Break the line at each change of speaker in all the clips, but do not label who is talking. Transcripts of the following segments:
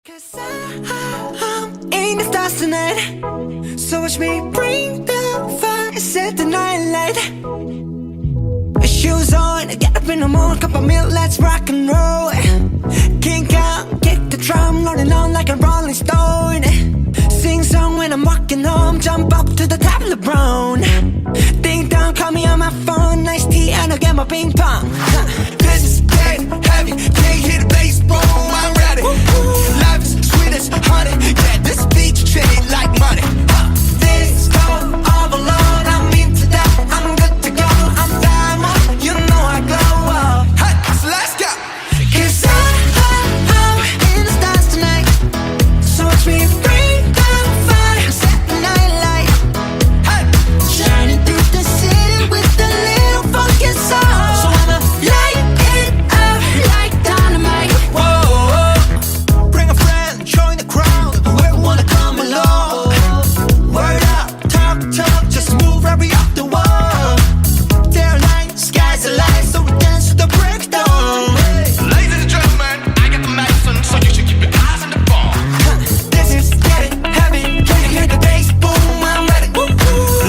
'Cause I'm in the stars tonight, so watch me bring the fire, set the night light. Shoes on, get up in the morning, cup of milk, let's rock and roll. Kink out, kick the drum, rolling on like a rolling stone. Sing song when I'm walking home, jump up to the top of the brown. Ding dong, call me on my phone, nice tea and I'll get my ping pong. This is getting heavy, can't hear the bass, boom, I'm ready. Life is sweet as honey, yeah, this beat chain like money. This go all alone, I'm into that, I'm good to go, I'm diamond, you know I glow up. Hey, so let's go. 'Cause I'm in the stars tonight, so watch me bring the fire, set the night light. Hey, shining through the city with a little funky soul. So I'ma light it up like dynamite. Whoa, bring a friend, join the crowd, whoever wanna come along. Word up, talk, just move right up the wall. They're like, sky's the light, so we dance to the breakdown.
Ladies and gentlemen, I got the medicine, so you should keep your eyes on the ball.
This is getting heavy, can you hear the bass? Boom, I'm ready.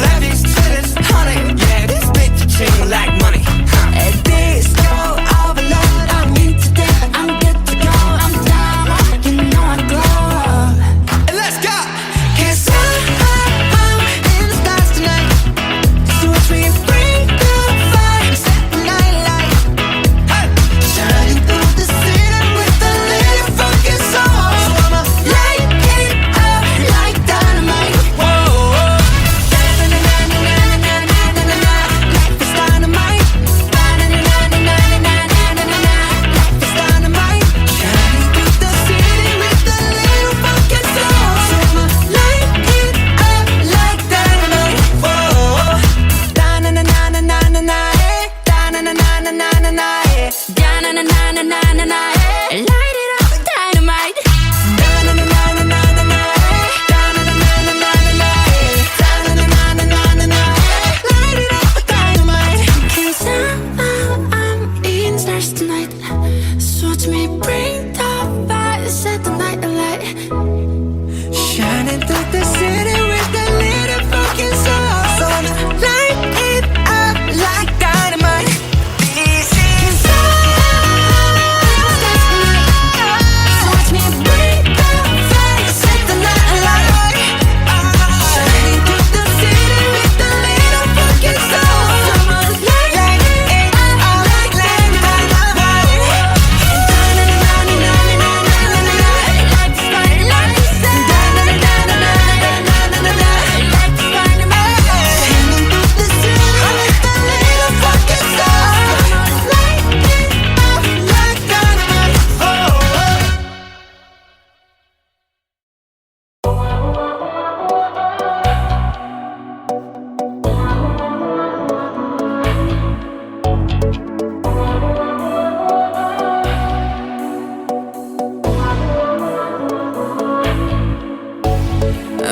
Life is sweet as honey, yeah, this beat chain like money. And this go overload, I'm into that, I'm good to go, I'm down, you know I glow. And let's go. 'Cause I'm in the stars tonight, so watch me bring the fire, set the night light. Hey, shining through the city with a little funky soul. So I'ma light it up like dynamite. Whoa, na-na-na-na-na-na-na-na-na-na, life is dynamite. Na-na-na-na-na-na-na-na-na, life is dynamite. Shining through the city with a little funky soul. So I'ma light it up like dynamite. Whoa, da-na-na-na-na-na-na, da-na-na-na-na-na-na, da-na-na-na-na-na-na, light it up like dynamite. Da-na-na-na-na-na-na, da-na-na-na-na-na-na, da-na-na-na-na-na-na, light it up like dynamite. 'Cause I'm in the stars tonight, so watch me bring the fire, set the night alight. Shining through the city with a little funky soul. So I'ma light it up like dynamite. This is so watch me bring the fire, set the night alight. Shining through the city with a little funky soul. So I'ma light it up like dynamite.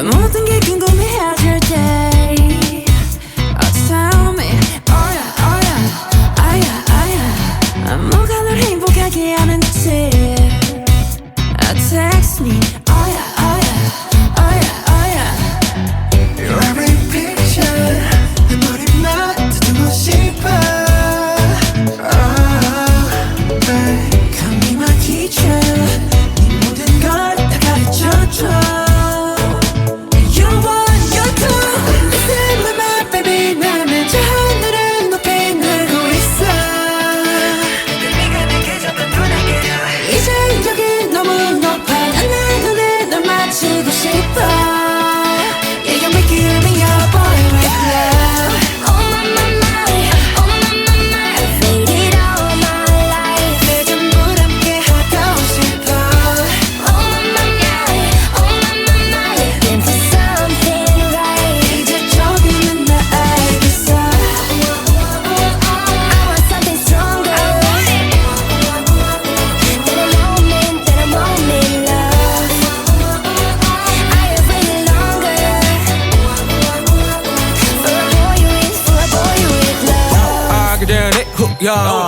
모든 게 궁금해질 때 tell me, oh yeah, oh yeah, oh yeah, oh yeah. 뭐가 널 행복하게 하는지 text me, oh yeah, oh yeah, oh yeah, oh yeah. Your every picture 내 머리만 듣고 싶어. Oh, babe, come be my teacher. 네 모든 걸 다 가르쳐줘.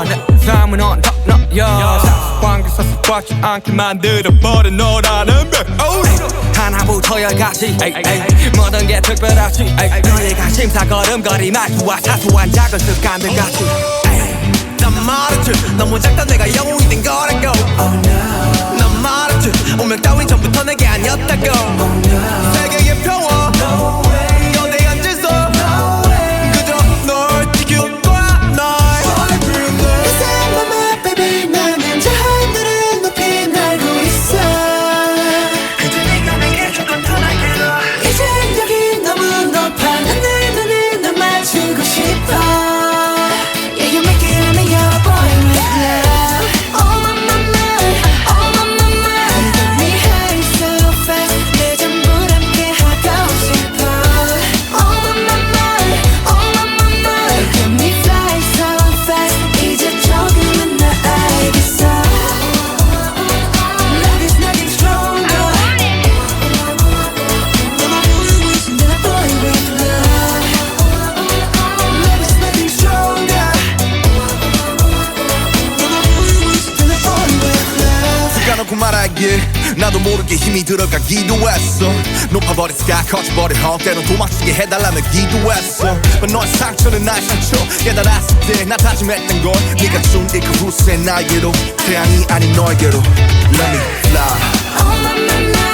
내 삶은 언덕 너여 관계 썼을 꽉지 않게 만들어버린 너라는 백
하나부터 열까지 모든 게 특별하지 너의 관심사 걸음걸이 말투와 사소한 작은 습관들 같이
난 말했지 너무 작다 내가 영웅이 된 거라고 난 말했지 운명 따윈 전부터 내게 아니었다고 세계의 평화 거대한 질서 그저 널 지켜봐 날
맘마 baby 나는 저 하늘을 높이 날고 있어
그저 네가 내게 조금 편하게도
이젠 여기 너무 높아 난 내 눈을 널 맞추고 싶어 Yeah you make it on me you're boy with love Oh my mama oh my mama You get me high so fast 내 전부 함께 하고 싶어 Oh my mama oh my mama You get me fly so fast 이제 조금은 나 알겠어 Love is nothing stronger than a boy with love Love is nothing stronger than a boy with love
까놓고 말하길 나도 모르게 힘이 들어가기도 했어 높아버린 sky 커져버린 헛 때론 도망치게 해달라며 기도했어 But 너의 상처는 나의 상처 깨달았을 때 나 다짐했던 건 네가 준 그 후세 나에게로 태양이 아닌 너에게로 Let me fly
Oh my mama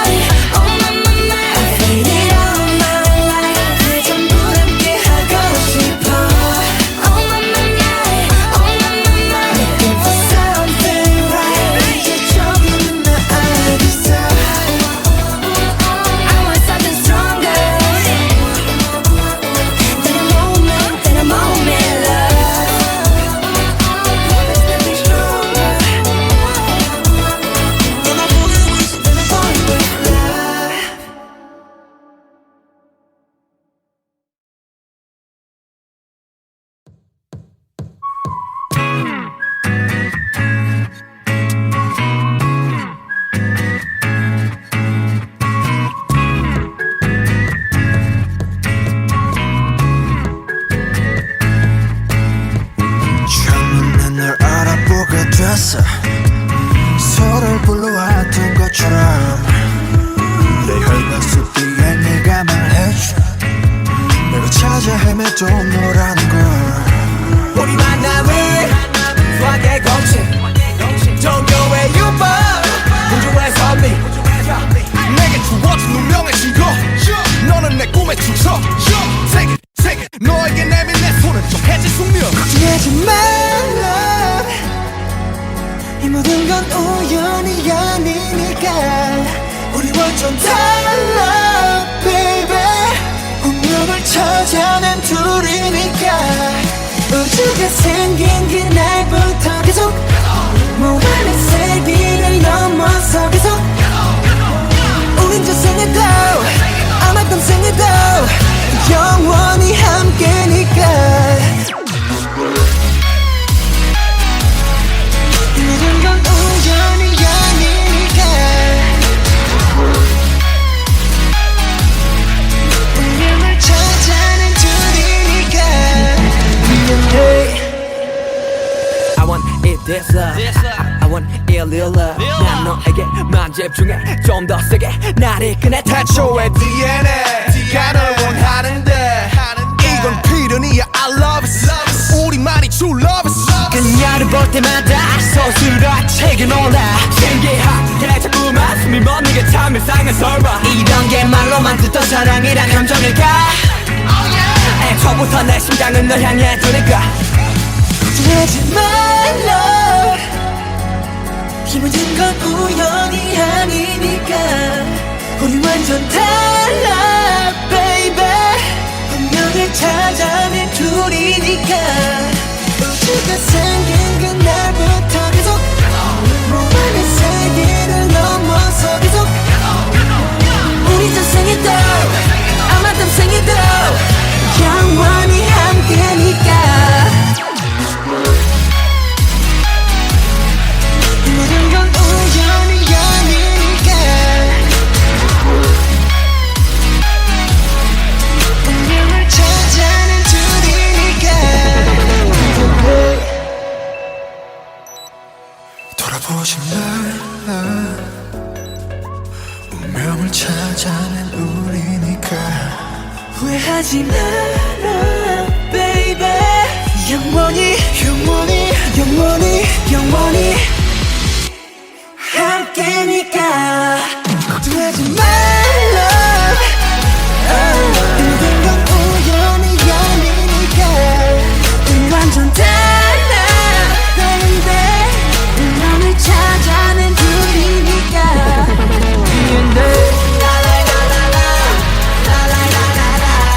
oh my mama I feel it all my life 내 전부 함께 하고 싶어 Oh my mama oh my mama Looking for something right 이제 조금은 나 알겠어 I want something stronger than a moment love There's nothing stronger than a boy with love
처음엔 널 알아보게 됐어 서로를 불러왔던 것처럼 내 혈관 속 뒤에 네가 말해줘 내가 찾아 헤매도 너라는 걸 우리 만남은 수학의 공식 종교의 유법 우주의 선미
내게 주어진 운명의 증거 너는 내 꿈의 주석 세계 너에게 내민 내 손은 정해진 숙명
걱정하지 말라 이 모든 건 우연이 아니니까 우리 완전 달라 baby 운명을 찾아낸 둘이니까 우주가 생긴 그날부터 계속 무한의 세기를 넘어서 계속 우린 저 생에도 아마 평생에도 영원히 함께니까 모든 건 우연이 아니니까 운명을 찾아낸 둘이니까
I want it this love I want it real love 난 너에게만 집중해 좀 더 세게 날 이끄네
태초의 DNA가 널 원하는데 이건 필연이야 I love it 우리만이 true love it
그녀를 볼 때마다 서술화책에 놀라 신기하게 자꾸만 숨이 멎는 게 참 일상의 설마 이런 게 말로만 듣던 사랑이란 감정일까 애초부터 내 심장은 널 향해 두니까
걱정하지 말라 이 모든 건 우연이 아니니까 우리 완전 달라 baby 운명을 찾아낸 둘이니까 우주가 생긴 그날부터 계속 무한의 세계를 넘어서 계속 우리 전생에도 아마 땀생에도 영원히 함께니까 모든 건 우연이 아니니까 운명을 찾아낸 둘이니까
찾아낸 우리니까
후회하지 마라 baby 영원히 영원히 영원히 영원히 함께니까 걱정하지 말라 모든 건 우연이 아니니까 넌 완전 달라 baby 너를 찾아낸 둘이니까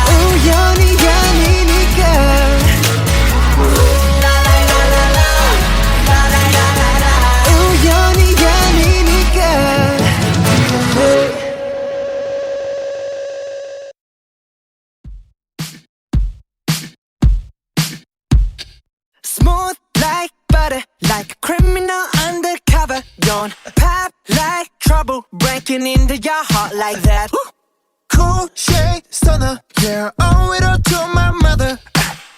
우연이 아니니까 우연이 아니니까 Smooth like butter, like a criminal undercover. Don't pop like trouble, breaking into your heart like that.
Cool shade stunner, yeah, owe it all to my mother.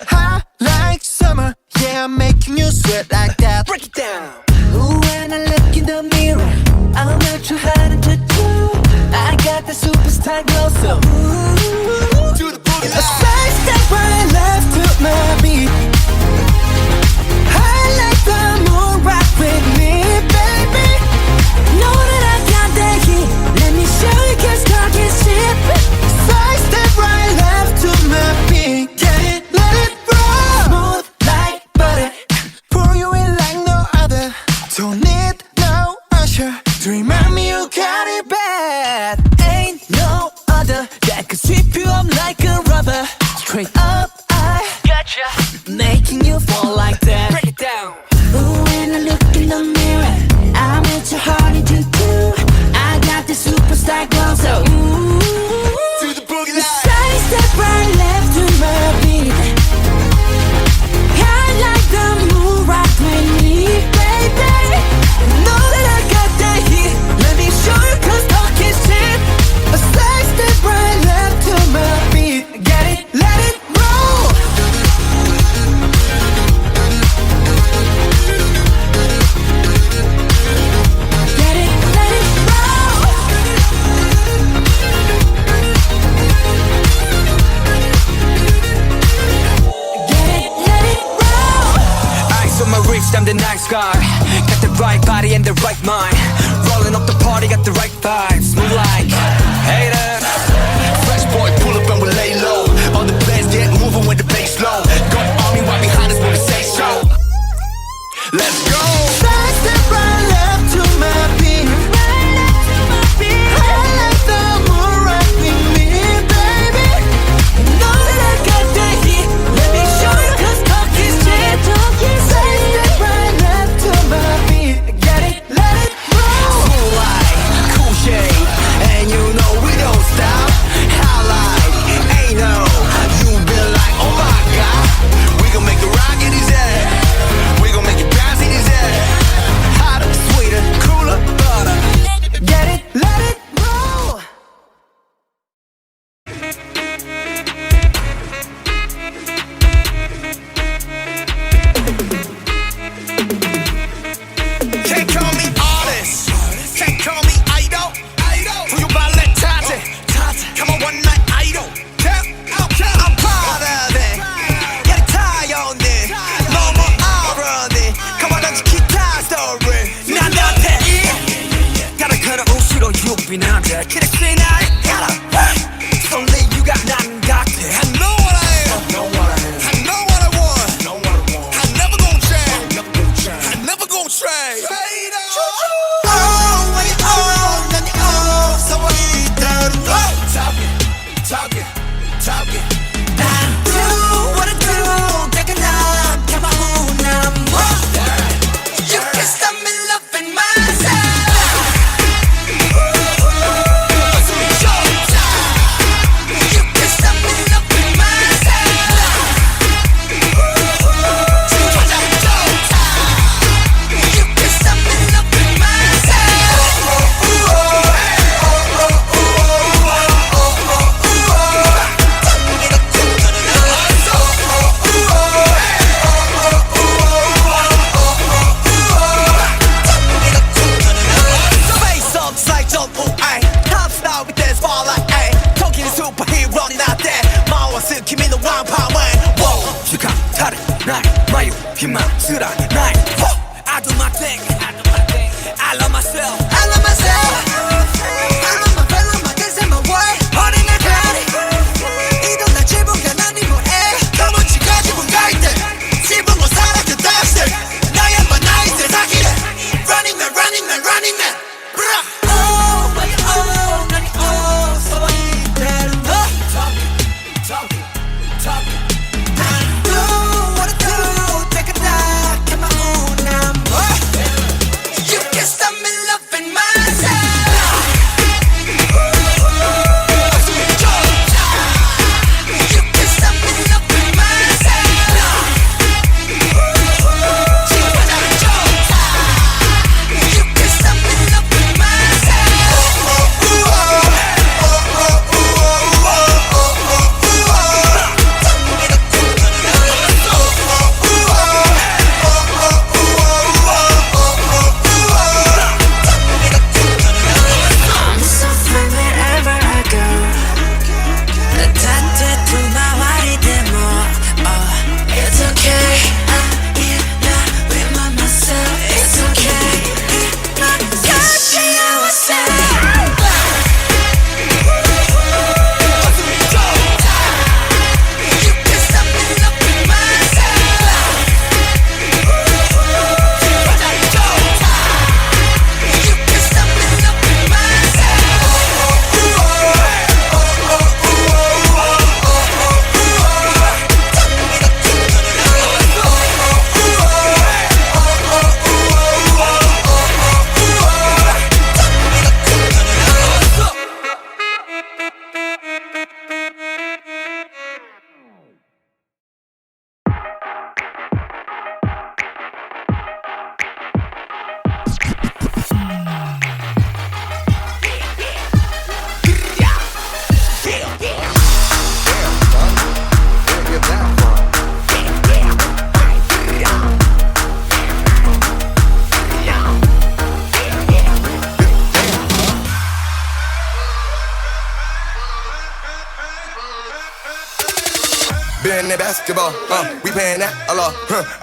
Hot like summer, yeah, I'm making you sweat like that.
Break it down. Ooh, when I look in the mirror, I'm not too hard to do. I got the superstar glow, so ooh,
Do the boogie
a side step right left to my beat. I like the moon rock with me, baby. Know that I got that heat. Let me show you 'cause talk is cheap.
Side step right left to my beat. Get it, let it roll.
Smooth like butter.
Pour you in like no other. Don't need no usher to remind me you got it bad.
Ain't no other that could sweep you up like a rubber. Straight up, I gotcha, making you fall like that. Break it down. Ooh, when I look in the mirror, I'm at your heart into two. I got the superstar glow, so ooh.
Do the boogie line.
Side step right left to my beat. I like the moon rock with me, baby. Know that I got that heat. Let me show you 'cause talk is cheap.
A side step right left to my beat. Get it, let it roll.
Get it, let it roll. Get it, let it roll.
Ice on my wrist, I'm the nice guy. Got the right body and the right mind. Rolling up the party, got the right vibes. Move like haters.
Fresh boy, pull up and we lay low. All the players get moving with the bass low. Got army right behind us when we say so. Let's go.
Side step right left to my beat. I like the moon rock with me, baby.
Know that I got that heat. Let me show you 'cause talk is cheap.
Side step right left to my beat. Get it, let it roll.
Cool like cool shade, and you know we don't stop. High like ain't no, you been like oh my god.
We gon' make it rock in his head. We gon' make it bounce in his head.
Hotter, sweeter, cooler, butter.
Get it, let it roll.
Can't call me artist. Can't call me idol. Who you ballet tate? Come on, one night idol. I'm part of it. Yeah, tie on it. No more irony. Come on, let's keep that story.
난 너한테 다른 그런 옷으로 유빈한데 그렇게 날 알아. Only you got 난 같아.
I know what I am. I know what I want. I never gon' change. I never gon' trade. Oh, when you own, then you own. So what you done? Talking.
Do what I do. Take a nap. Come on, I'm you can stop me loving myself. You can stop me loving
희망스러운 나의 I do my thing I love myself
I love myself I love my fellow my this and my world 어린애 별이 이런 날 지붕에 난 이모해 너무 지겨지고 가이들 지붕으로 살아가 다시 나야만 나의 세상이래 Running man running man running man Oh my oh 난이 oh 서버 이대로 너 Do what I do take a look at my own number You can't stop me loving myself You can't stop me loving myself You can't stop me loving I'm so fine wherever I go 따뜻해 나와리 데모 It's okay I'm not with myself It's okay You can't stop me loving myself You can't stop me loving
Been that basketball, we paying that a lot.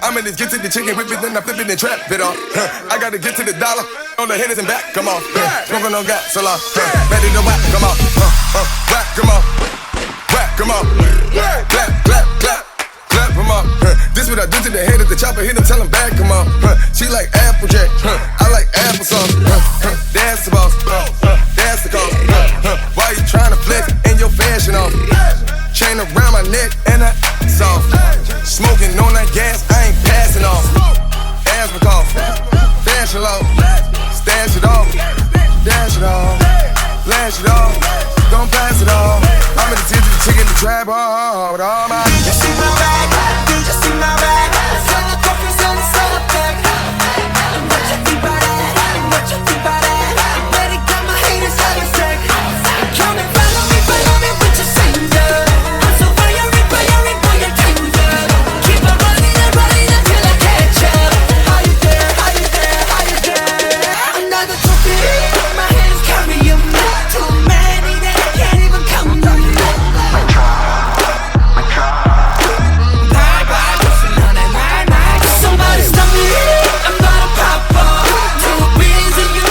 I'm in this get to the chicken, whip it, then I flip it and trap it off. I gotta get to the dollar, on the hitters and back, come on. Smoking on gas, so long. Ready to whack, come on. Whack, come on. Whack, come on. Clap, clap, clap. Clap, come on. This what I do to the head of the chopper, hit him, tell him back, come on. She like Applejack, I like applesauce. That's the boss, that's the cause. Why you tryna flex in your fashion off? Chain around my neck and I soft. Smoking on that gas, I ain't passing off. Asthma cough, fashion low. Stash it off, dash it off, lash it off. Don't pass it off. I'm in the tip of the chicken, the trap hard with all my.
You see my bag, you just see my bag. Sell the coffee, sell the bag. What you think about that? What you think about that? Better got my haters out of sight. Come and follow me with your singer. I'm so fiery, boy, you're danger. Keep on running until I catch up. How you there? How you there? How you there? Another trophy, my hands carry 'em. Too many that I can't even count them. Somebody stop me, I'm gonna pop up. Too busy, you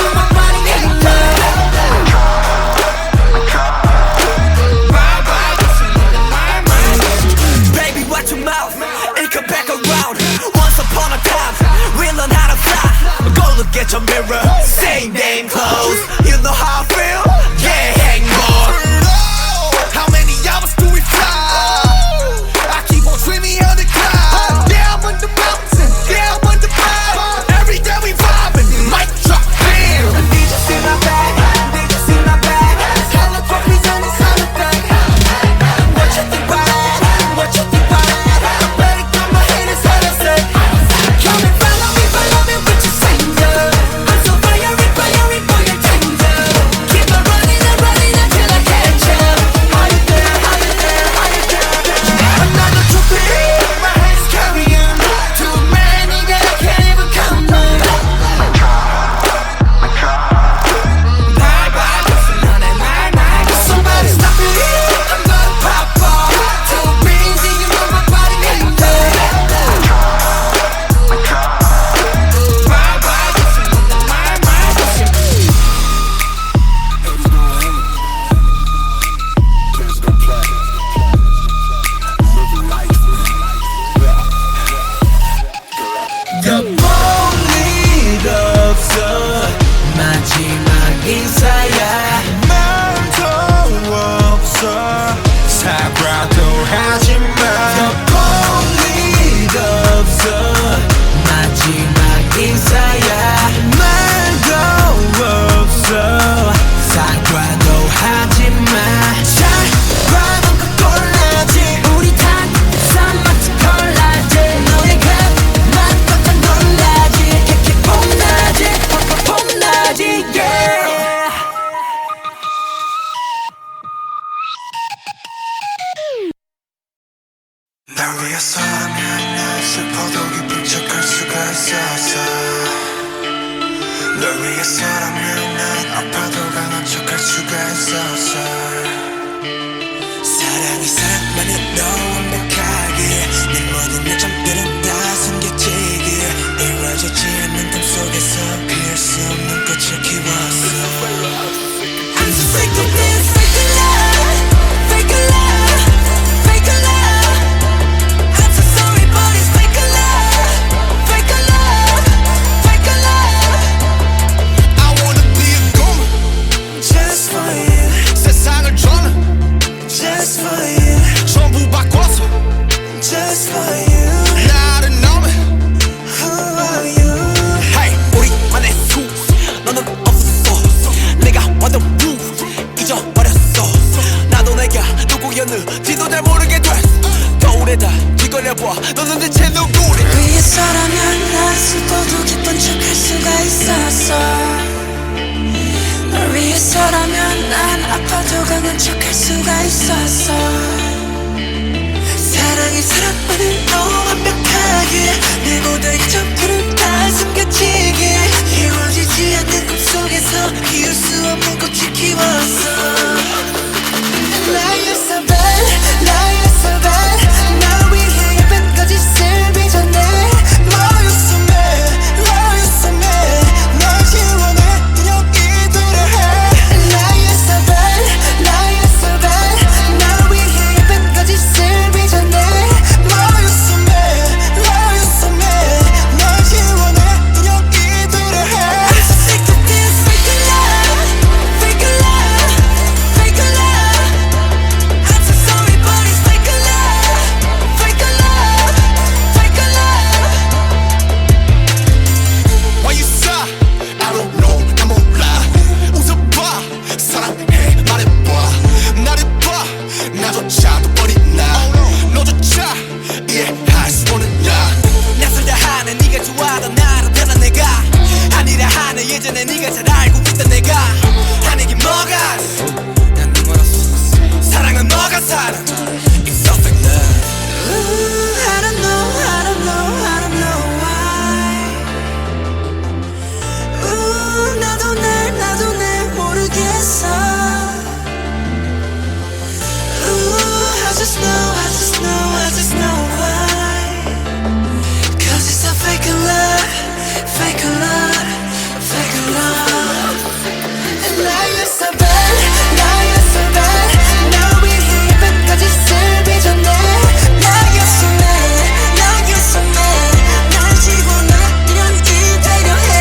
꽃을 키웠어.
I'm so sick of this fake love, fake love, fake love. I'm so sorry but it's fake love, fake love, fake love.
I wanna be a goon
Just for you,
세상을 저는
just for you,
전부 바꿔서
just for you.
나를 너무
Who are you?
Hey, 우리만의 수 너는 없었어. 내가 완전 루 잊어버렸어. 나도 내가 누구였는지도 잘 모르게 됐어. 거울에다 뒤걸려봐 너는 대체 누구래.
위에서라면 난 슬퍼도 기쁜 척할 수가 있었어. 널 위해서라면 난 아파도 강한 척할 수가 있었어. 사랑이 사랑만을 너무 완벽하게 내 모든 점들을 다 숨겨지게 이루어지지 않는 꿈속에서 피울 수 없는 꽃을 키웠어. Lie you're so bad, lie you're so bad. 날 위해 예쁜 거짓을 빚어내. Lie you're so mad, lie you're so mad. 날 지워내 그냥 이대로 해. Lie you're so bad, lie you're so bad. 날 위해 예쁜 거짓을 빚어내. Lie you're so mad, lie you're so mad. 날 지워내 그냥 이대로 해. I'm so sick of this fake love, fake love, fake love. I'm so sorry but it's fake love, fake love, fake love.
Why you sigh? I don't know 나 몰라 웃어봐 사랑해 말해봐 나를 봐 나조차도 어린 나 너조차 이해할 수 없는 나
낯설다 하는 네가 좋아하던 나로 변한 내가 아니라 하는 예전에 네가 잘 알고 있던 내가 하는 게 뭐가 난네 멀었어. 사랑은 뭐가 사랑 It's so fake love.
Ooh, I don't know, I don't know, I don't know why. Ooh, 나도 날 모르겠어. Ooh, I just know, I just know, I just know why. 'Cause it's a fake love, fake love, fake love. And lie you're so bad, lie you're so bad. 날 위해 예쁜 거짓을 빚어내. Lie you're so mad, lie you're so mad. 날 지워내 그냥 이대로 해.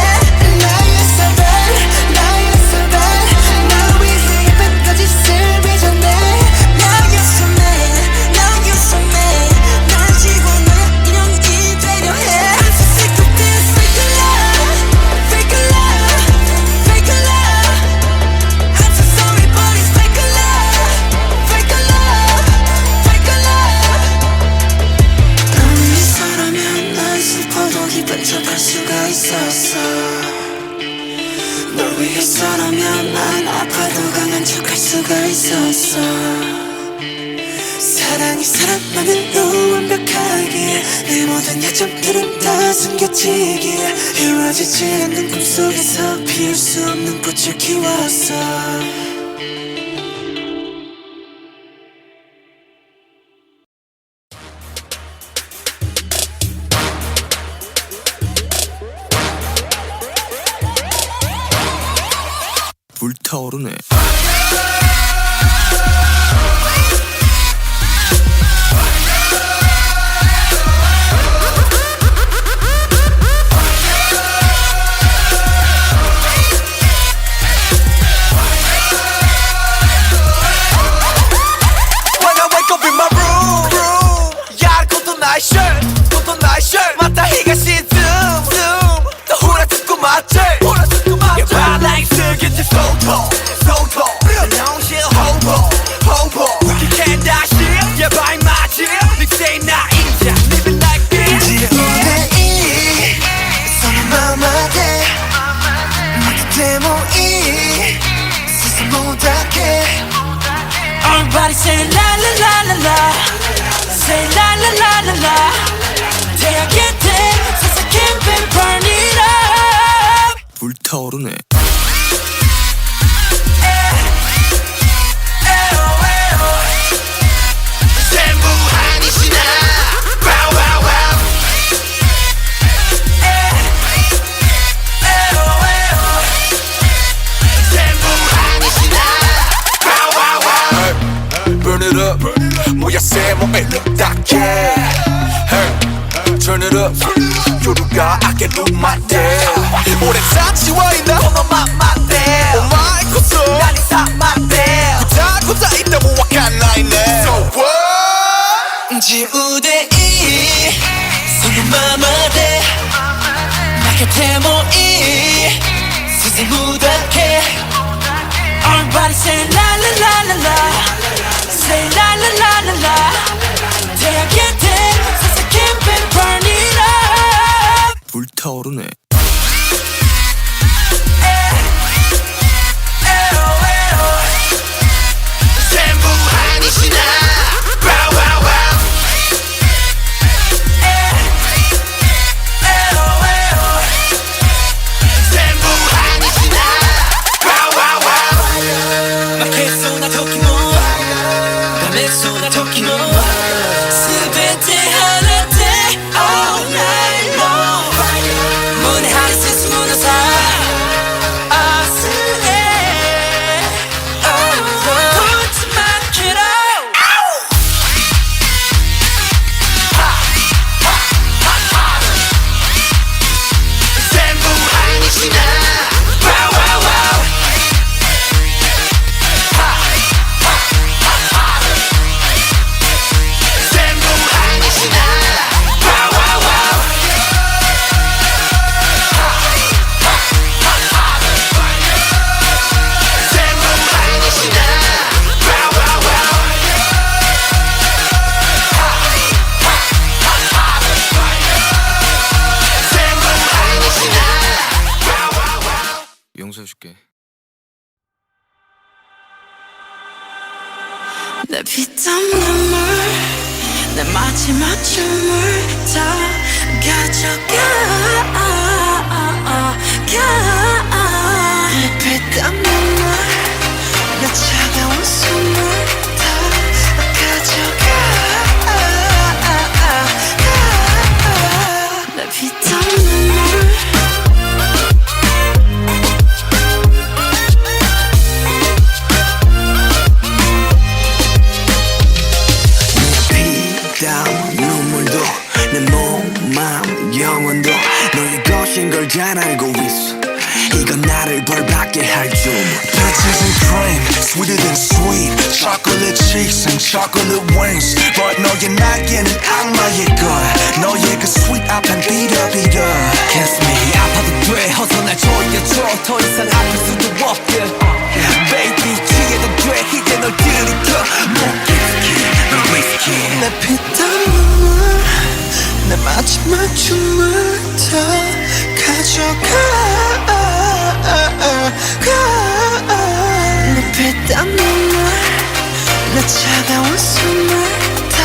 Lie you're so bad, lie you're so bad. 날 위해 예쁜 거짓을 빚어내. Lie you're so mad, lie you're so mad. 날 지워내 그냥 이대로 해. I'm so sick of this fake love, fake love, fake love. I'm so sorry but it's fake love, fake love, fake love. 널 위해서라면 난 슬퍼도 기쁜 척할 수가 있었어. 널 위해서라면 난 아파도 강한 척할 수가 있었어. 사랑이 사랑만으로 완벽하게 내 모든 약점들은 다 숨겨지게 이루어지지 않는 꿈속에서 피울 수 없는 꽃을 키웠어.
불타오르네.
When I wake up in my room, 야 코토 나이 shirt 맞다 희가 시즘 또 후라치고 맞지 야 바닥이 쓰겠지 so tall long hobo You can't dash it 야 바이 맞지 닉세이 나 인자 Living like this
이제 오늘 이 서는 맘마게 모두 데모이 스스 못하게
Everybody say la la la la la, say la la la la la. Take it in, since I can't burn it up.
불타오르네.
전부 아니시나 와와와 뭐야 세모에 딱해 Hey turn it up 요루가 I can do my damn 오랜 사치와이다
너만 맞대
Oh my god
난 이상 맞대
고자 있다 모아간 나이네 So what
지우대이 소금마마대 나 곁에 모이 스승 무닥해 Everybody say la la la la la Say la la la la la 대학의 대 세상 캠페인 burn it up
불타오르네.
전부 아니시나 Wow wow wow 전부 아니시나 Wow wow wow 마켓소나 토끼모 밤에소나 토끼모 스베테 하나대 all night long 문에 하이센스 무너사 아스레 Put my kid out 전부 아니시나 Wow wow wow 전부 아니시나 Wow wow wow 전부 아니시나 Wow wow wow 전부 아니시나 Wow wow wow
용서해줄게.
내 피땀 눈물 내 마지막 춤을 다 가져가 내 피땀 눈물 내 차가운 숨을 다 가져가 내 피땀 눈물
피땀 눈물도 내 몸, 마음, 영혼도 너의 것인 걸 잘 알고 있어 이건 나를 벌받게 할 주문
Peaches and cream, sweeter than sweet Chocolate cheeks and chocolate wings But 너의 날개는 악마의 거야 너의 그 sweet 앞엔 비려비려
Kiss me 아파도 돼 어서 날 조여줘 더 이상 아플 수도 없게 Baby 취해도 돼 이제 널 들이켜 너 risky
내 피땀 눈물 내 마지막 춤을 다 가져가 내 피땀 눈물 내 차가운 숨을 다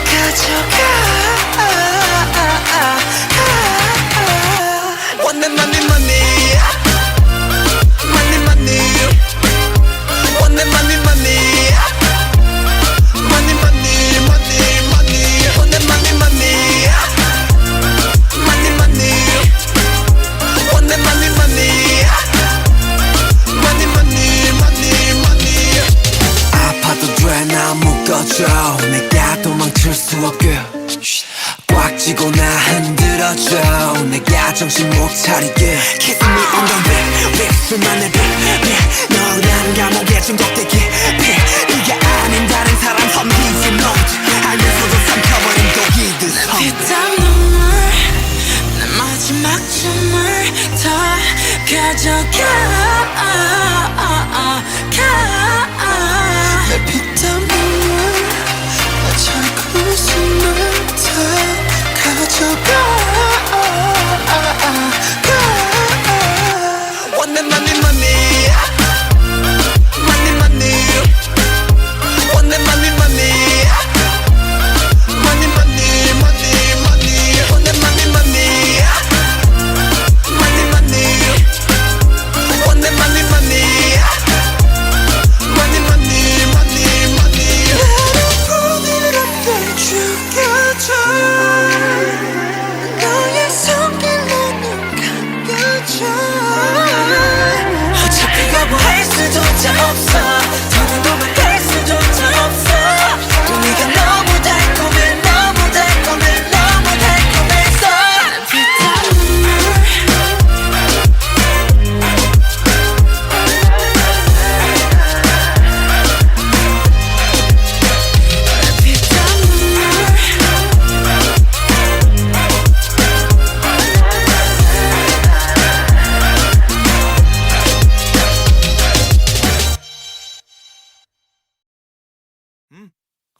가져가
Want the money money Money money Want the money money Money money money money Want the money money Money money Want the money money Money money money money
아파도 돼 나 묶어줘 내가 도망칠 수 없게 꽉 쥐고 나 흔들어줘 내가 정신 못 차리게 Kiss me on the lip 립술만 내 빛 너란 감옥에 중독되기 네가 아닌 다른 사람 섬기지 못해 알면서도 삼켜버린 독이듯
피땀 눈물 내 마지막 춤을 다 가져가
내 피땀 눈물 내 차가운 숨을 다 가져가
Want the money money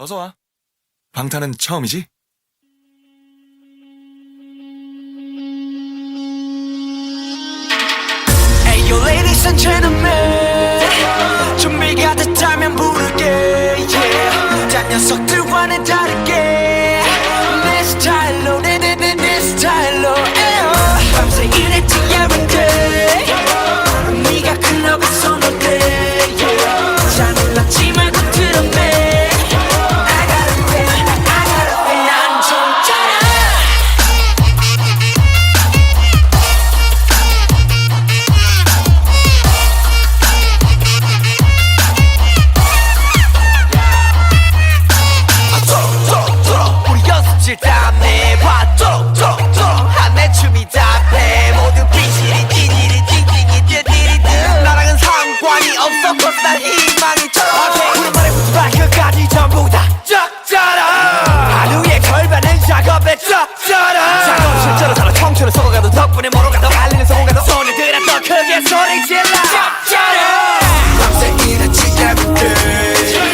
어서와. 방탄은 처음이지?
Hey yo ladies and gentlemen 준비가 됐다면 부를게 yeah. 딴 녀석들과는 다르게 내 스타일로 내 스타일로 밤새 일했지 every day 네가 클럽에 손을 대 yeah. 잘 놀랐지 말고 들어내 I gotta pay 난 좀 짜라 우리 연습실 다 내봐 톡톡톡 한내 춤이 답해 모두 비실이 찌질이 찡찡이 띠디리드 나랑은 상관이 없어 cause 난 희망이 져 우리만의 후트바이크까지 전부 다 쩍져라 하루의 절반은 작업에 쩍져라 작업 실제로 살아 청춘을 썩어가도 덕분에 뭐로 가도 갈리는 성공가도 소녀들아 더 크게 소리 질러 쩍져라 밤새 일했지 every day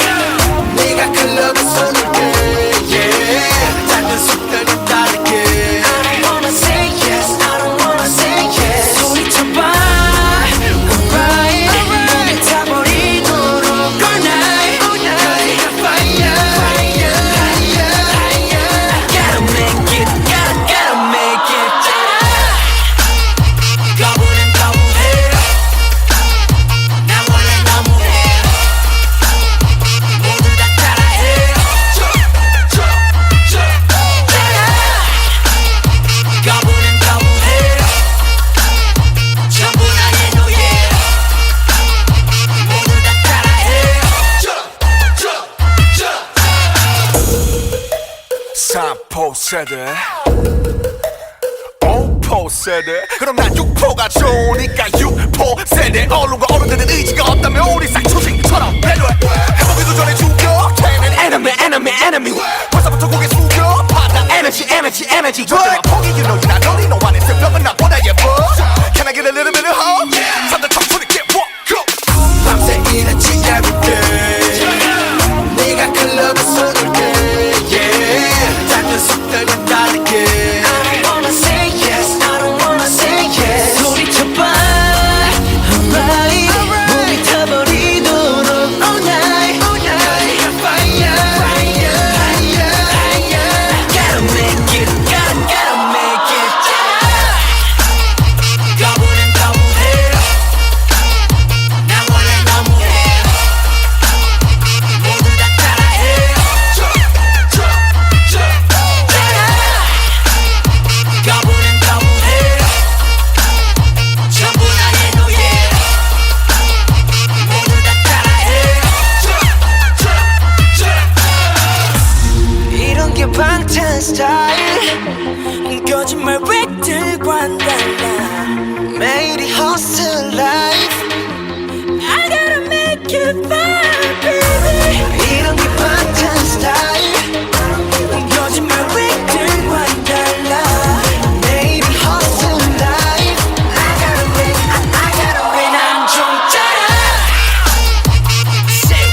네가 클럽에 손을 대 yeah. 작은 숲들은 다르게 I don't wanna say yes I don't wanna say yes 소리쳐봐 alright 몸에 타버리도록 all night 거리가 fire fire fire Gotta make it gotta make it 거부는 거부해 나 원래 너무해 모두 다 따라해 거부는 거부해 전부 나의 노예 모두 다 따라해
3포 세대 5포 세대 그럼 난 6포가 좋으니까 6포 세대 언론과 어른들은 의지가 없다면 우리 싹초식처럼 배려해 해보기도 전에 죽여
Enemy enemy enemy
벌써부터 고개 숙여 받아
Energy energy energy
절대 포기 you know you're not only no one 새벽은 나보다 예뻐 Can I get a little bit of hope? 산들 청춘이 get walk go
밤새 일했지 every day 네가 클럽에 손을 대 yeah. 작은 숲들은 다르게 I don't wanna say yes I don't wanna say yes 소리쳐봐 alright 몸이 타버리도록 all night 거리가 fire fire fire Gotta make it gotta make it 거부는 거부해 나 원래 너무해 모두 다 따라해 거부는 거부해 전부 나의 노예 모두 다 따라해 이런 게 방탄 스타일 거짓말 획들과는 달라 매일이 hustle life I gotta make it fun baby 이런 게 방탄 스타일 거짓말 획들과는 달라 매일이 hustle life I gotta win 난 좀 짜라 Say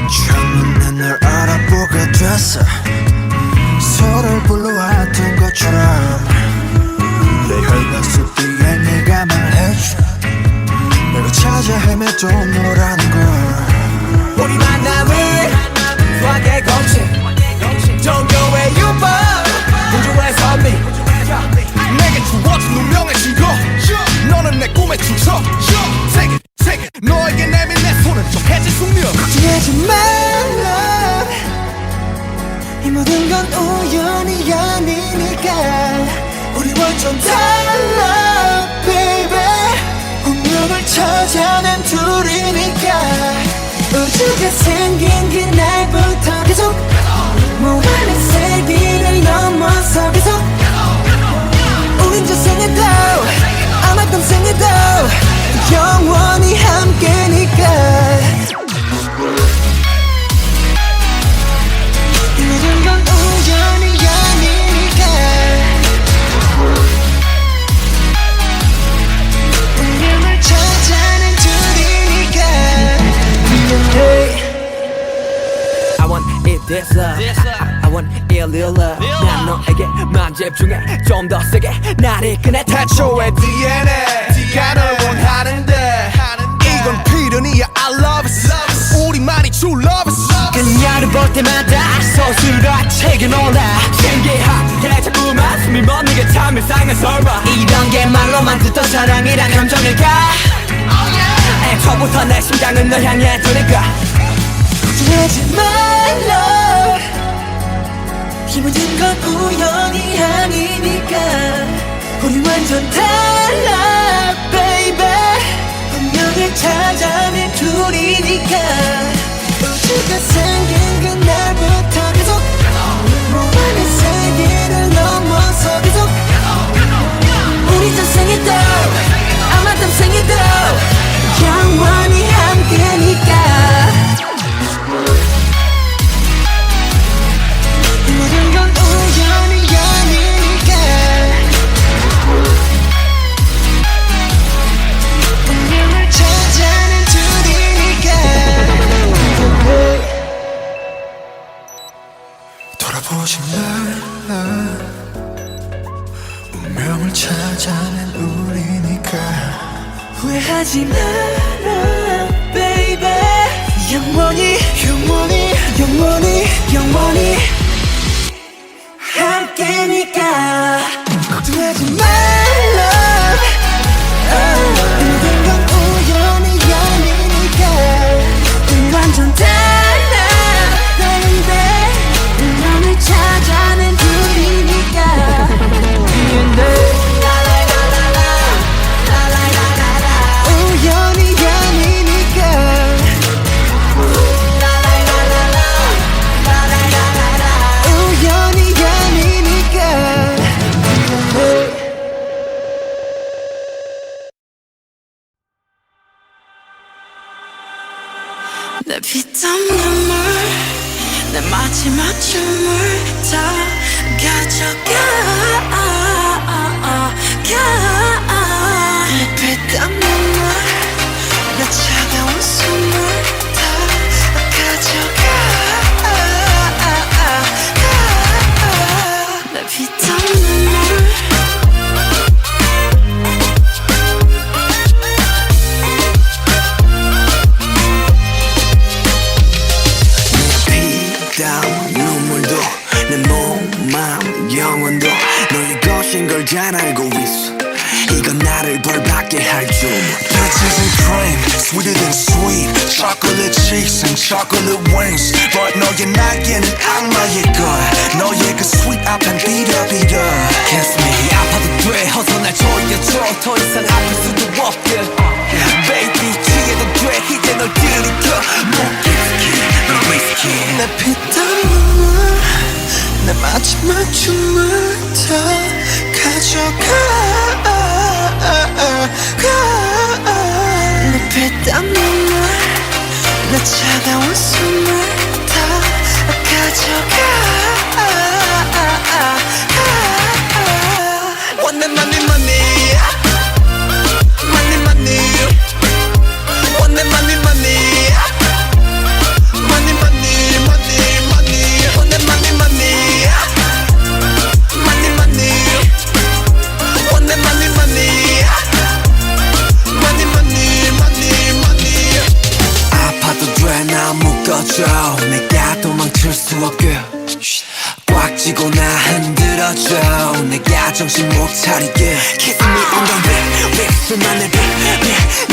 처음에 널 알아보게 됐어 서로를 불러왔던 것처럼 내 혈관 속 뒤에 네가 말해줘 내가 찾아 헤매던 너라는 걸
우리 만남은 수학의 공식 종교의 유법 우주의 선미
내게 주어진 운명의 증거 너는 내 꿈의 주석 세계 너에게 내민 내 손은 좀 해질 숙명
걱정하지 말라 이 모든 건 우연이 아니니까 우리 완전 달라 baby 운명을 찾아낸 둘이니까 우주가 생긴 그날부터 계속 영원히 함께니까 이 모든 건 우연이 아니니까 운명을 찾아낸 둘이니까
I want it this love I want it real love 난 너에게만 집중해 좀 더 세게 날 이끄네
태초의 DNA 네가 널 원하는데 이건 필연이야 I love it 우리만이 true love it
그녀를 볼 때마다 서술과 책에 놀라 신기하게 자꾸만 숨이 멎는 게 참 이상한 설마 이런 게 말로만 듣던 사랑이란 감정일까 애초부터 내 심장은 널 향해 두니까
하지 말라 이 모든 건 우연이 아니니까 우리 완전 달라 baby 운명을 찾아낸 둘이니까 우주가 생긴 그날부터 계속 무한의 세계를 넘어서 계속 우리 전생에도 아마 땀생에도 영원히 함께니까 이 모든 건 우연이 아니니까 운명을 찾아낸 둘이니까
돌아보지 말라 운명을 찾아낸 우리니까
후회하지 마라 baby 영원히 영원히 영원히 영원히 함께니까 걱정하지 말라 이 모든 건 우연이 아니니까 우리 완전 달라 baby 운명을 찾아낸 둘이니까 우연이 아니니까 우연이 아니니까
내 피땀 눈물 내 마지막 춤을 다 가져가 내 피땀 눈물 내 차가운 숨을 다 가져가 내 피땀 눈물
피땀 눈물도 내 몸, 마음, 영혼도 너의 것인 걸 잘 알고 있어 이건 나를 벌받게 할 줄
Peaches and cream, sweeter than sweet Chocolate cheeks and chocolate wings But 너의 날개는 악마의 거야 너의 그 sweet 앞엔 비려비려
Kiss me 아파도 돼 어서 날 조여줘 더 이상 아플 수도 없게 Baby 취해도 돼 이제 널 들이켜 너 위스키
내 피땀 눈물 내 마지막 춤을 다 가져가
내 피땀 눈물 내 차가운 숨을 다 가져가
One money money Money money One money money Money money money money One money money Money money One money money Money money money money 아파도 돼 나 묶어줘 내가 도망칠 수 없게 꽉 쥐고 나 흔들어줘 내가 정신 못 차리게 Kiss me on the lip 립스만 내 빛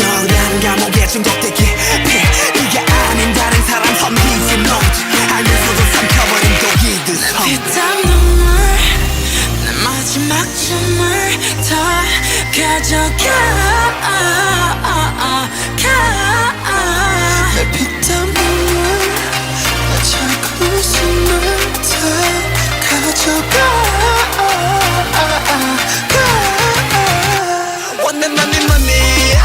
너라는 감옥에 중독되기 네가 아닌 다른 사람 섬기지 못해 알면서도 삼켜버린 독이듯
피땀 눈물 내 마지막 춤을 다 가져가
내 피땀 눈물 내 차가운 숨을 다 가져가
One money money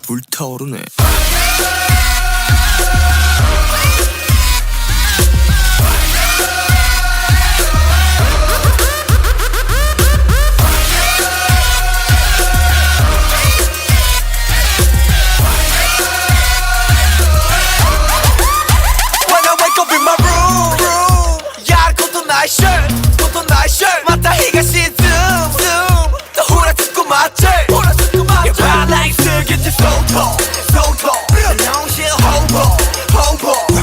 불타오르네.
When I wake up in my room 야 코튼 나의 shirt 코튼 나의 shirt 맞다 히가시 또 후라치고 맞지 야 발라이스 곁에 so tall 농실 hobo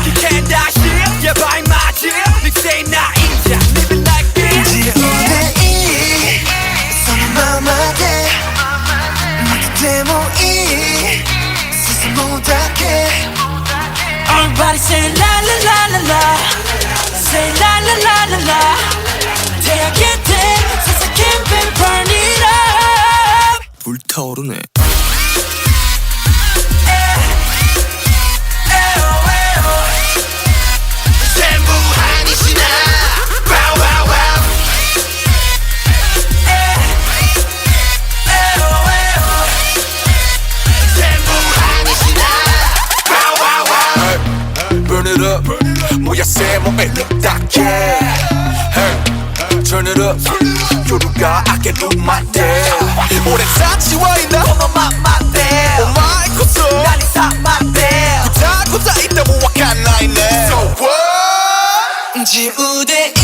You can't dash it 야 바이 맞지 닉세임 나 인자 Living like this
지우대 손은 마마대 막대 모이 스스 못하게
Everybody say la la la la la Say la la la la la 대학의 때 세상 캠페인 burn it up
불타오르네.
전부 아니시나 Wow wow wow 전부 아니시나 Wow wow wow
Burn it up 뭐야 새 몸에 딱해 Hey Turn it up 요루가 I can do my damn 오랜 사치와있나
너만 맞대
Oh my 고소
난 이사 맞대
고자 있다 모아간 나이네 So what
지우대 이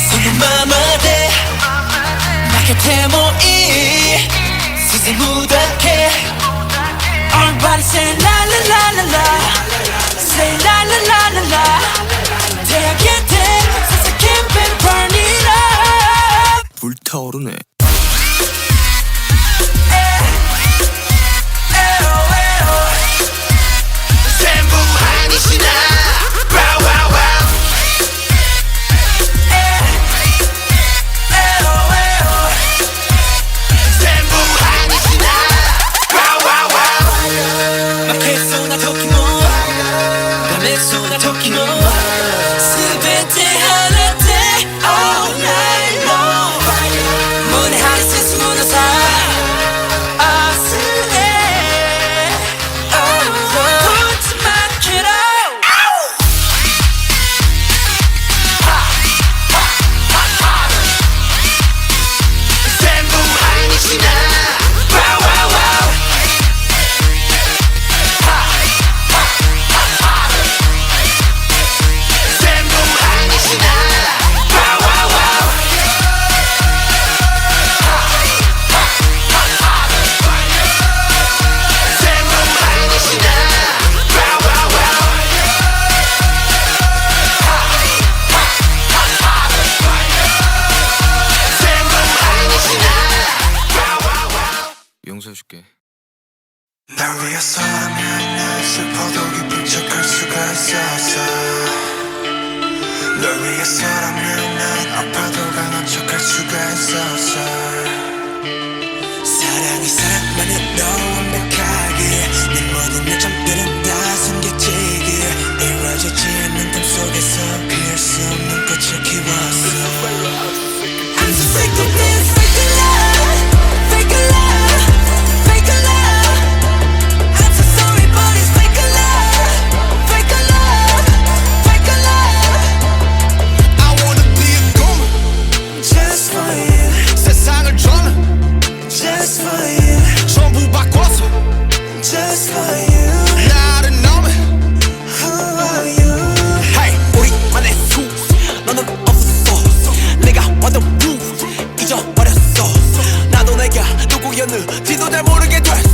손은 마마대 막대 모이 스스 무닥해 Everybody say la la la la la Say la la la la la 대학의 때 세상 캠페인 burn it up
불타오르네.
전부 아니시나 Wow wow wow 전부 아니시나 Wow wow wow
막혔어 토끼모 밤했어 토끼모 스베테 하나대 all night long 문에 하이센스 무너사 아스에 도치 막히라
전부 아니시나 Wow wow wow 전부 아니시나 Wow wow wow 전부 아니시나 Wow wow wow 전부 아니시나 Wow wow wow
용서해줄게.
날 위해서라면 난 슬퍼도 기쁜 척할 수가 있었어 널 위해서라면 난 아파도 강한 척할 수가 있었어 사랑이 사랑만으로 완벽하게 내 모든 요점들은 다 숨겨지기에 이루어지지 않는 꿈 속에서 피할 수 없는 꽃을 키웠어
I'm so sick of this fake love fake love fake love I'm so sorry but it's fake love fake love fake love
I wanna be a goon
Just for you
세상을 전는
Just for you
전부 바꿔서
Just for you
나를 넘어
Who are you
Hey 우리만의 수 너는 없어 내가 완전 루 잊어버렸어 나도 내가 누구였는지도 잘 모르게 됐어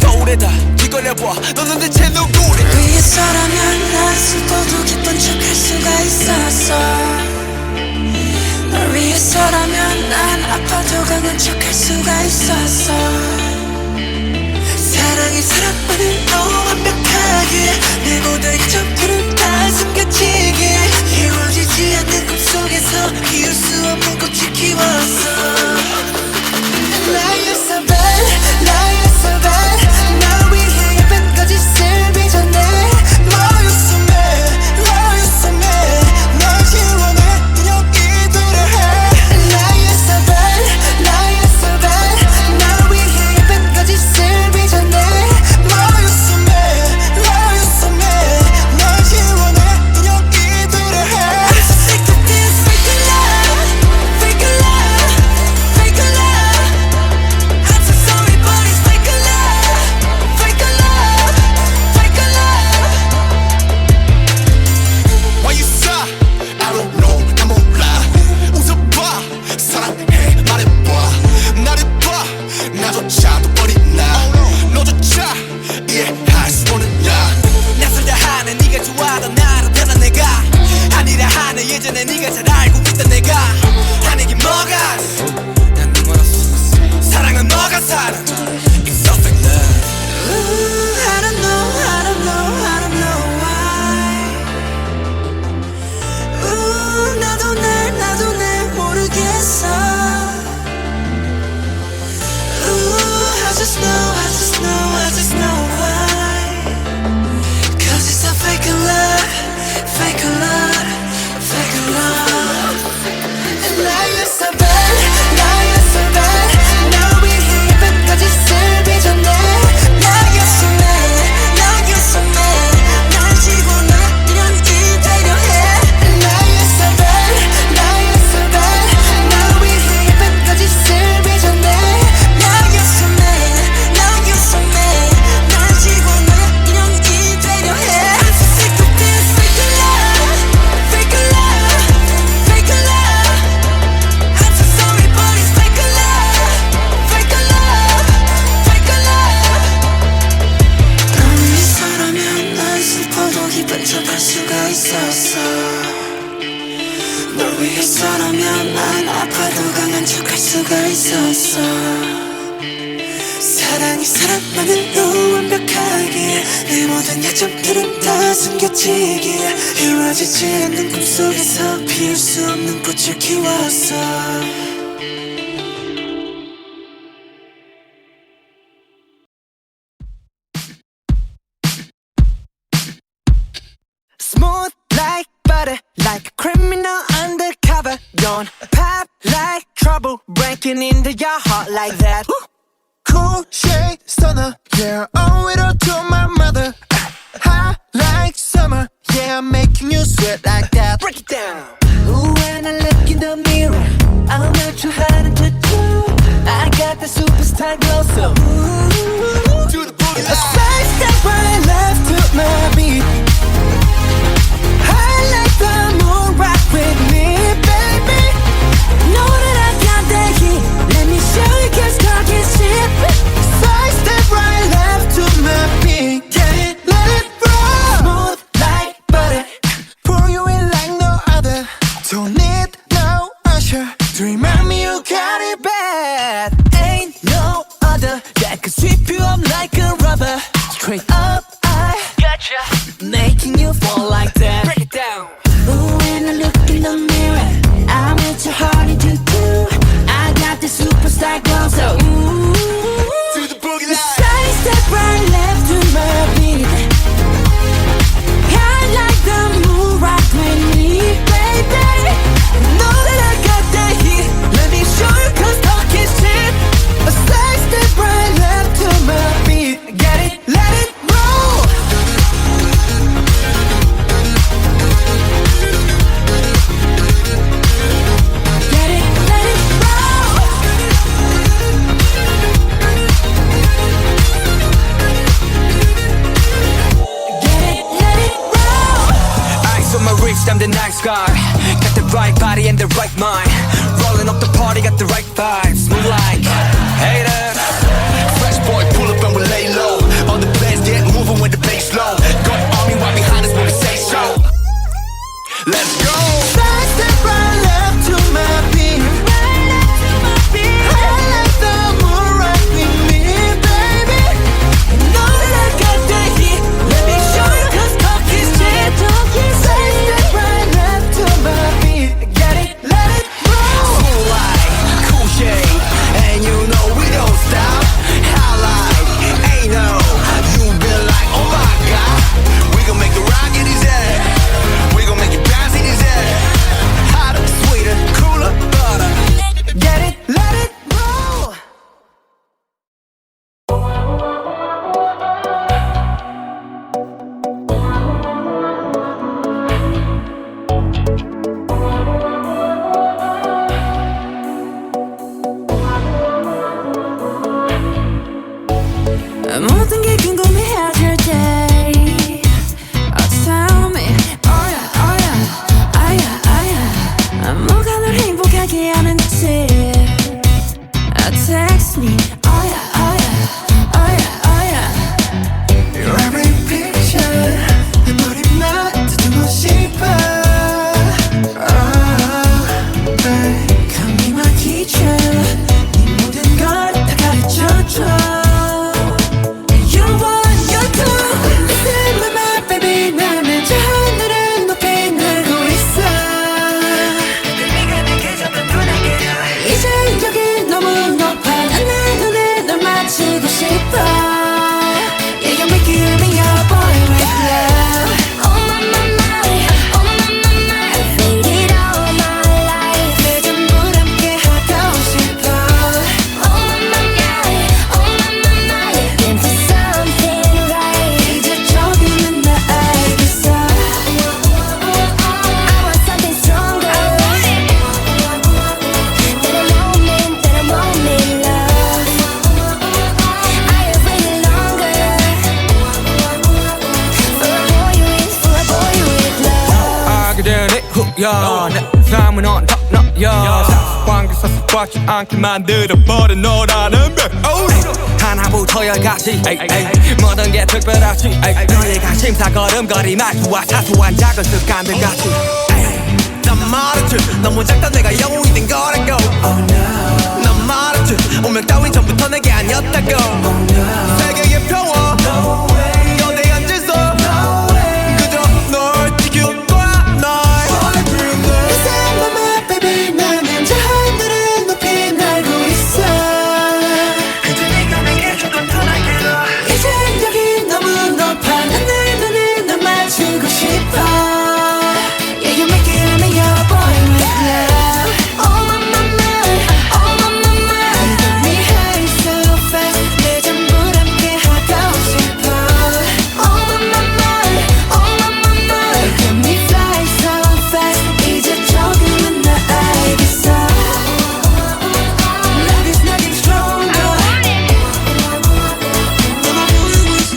거울에다 뒤걸려봐 너는 대체 누구래
위해서라면 난 슬퍼도 기쁜 척할 수가 있었어 널 위해서라면 난 아파도 강한 척할 수가 있었어
사랑이 사랑만으로 완벽하게 내 모든 이점들은 다 숨겨지게 이루어지지 않는 꿈속에서 피울 수 없는 꽃을 키웠어 Like you're so bad, like you're so bad 날 위해 예쁜까지 쓸기 전에 Love you so mad, love you so mad 날 지워내 여기들을 해 Like you're so bad, like you're so bad 날 위해 예쁜까지 쓸기 전에
미안해 예전에 네가 잘 알고 있던 내가 하는 게 뭐가 난 네 멀었어 사랑은 너가 사랑 It's so fake love
I don't know, I don't know, I don't know why. 나도 날 모르겠어. I just know why. 'Cause it's a fake love, fake love, fake love. And now you're so bad, now you're so bad. 너 위해 예쁜까지 슬비 전에. Now you're so mad, now you're so mad. 날 지고 나 이런 일 되려 해. And now you're so bad, now you're so bad. 너 위해 예쁜까지 슬비 전에. Now you're so mad, now you're so mad. 날 지고 나 이런 일 되려 해. I'm so sick of this fake love, fake love, fake love. I'm so sorry but it's fake love, fake love, fake love. 널 위해서라면 난 슬퍼도 기쁜 척할 수가 있었어. 널 위해서라면 난 아파도 강한 척할 수가 있었어. 사랑이 사랑만으로 완벽하기에 내 모든 약점들은 다 숨겨지기에 이루어지지 않는 꿈속에서 피울 수 없는 꽃을 키웠어.
Smooth like butter, like a criminal undercover. Don't pop like trouble, breaking into your heart like that. Cool shade stunner, yeah, owe it all to my mother. Hot like summer, yeah, I'm making you sweat like that. Break it down. Ooh, when I look in the mirror, I'm not too hard to do. I got the superstar glow, so ooh,
Do the boogie
a side step right left to my beat. I like the moon rock with me, baby. Know that I got that heat. Let me show you 'cause talk is cheap. Side step right left to my beat. Get it, let it roll. Smooth like butter. Pour you in like no other. Don't need no usher to remind me you got it bad. Ain't no other that could sweep you up like a rubber. Straight up, I gotcha. Making you fall like that. Break it down. Ooh, when I look in the mirror, I'm at your heart to do. I got the superstar glow, so ooh.
Do the boogie line.
Side step right left to my beat. I like the moon rock with me, baby. Know that I got that heat. Let me show you 'cause talk is cheap. A side step right left to my beat. Get it, let it roll. Get it, let it roll. Get it, let it roll.
Ice on my wrist, I'm the nice guy. Got the right body and the right mind. Rolling up the party, got the right vibes. Move like haters.
Fresh boy, pull up and we lay low. All the players get moving with the bass low. Got army right behind us when we say so. Let's go.
Side step right left to my beat. I like the moon rock with me, baby. Know that I got that heat. Let me show you 'cause talk is cheap. Side step right left to my beat. Get it, let it roll.
Cool like cool shade, and you know we don't stop. High like ain't no, you been like oh my god.
We gon' make it rock in his head. We gon' make it bounce in his head.
야, 내 삶은 on top 너야 관계사 꽉지 않게 만들어버린 너라는 배 하나부터 열까지 모든 게 특별하지 너희가 심사걸음거리 말투와 사소한 작은 습관들 같이 난 말했지 너무 작다 내가 영웅이 된 거라고 난 말했지 운명 따윈 전부터 내게 아니었다고 세계의 평화 거대한 질서 그저 널 지킬 거야 날
맘에 baby 나는 저 하늘을 높이 날고 있어
그저 네가 내게 조금 더 날개로
이젠 여기 너무 높아 난 눈을 널 맞추고 싶어 Yeah you make it me your boy with love Oh my mama Oh my mama You get me high so fast 내 전부를 함께 하고 싶어 Oh my mama Oh my mama You get me fly so fast 이제 조금은 나 알겠어 Love is nothing stronger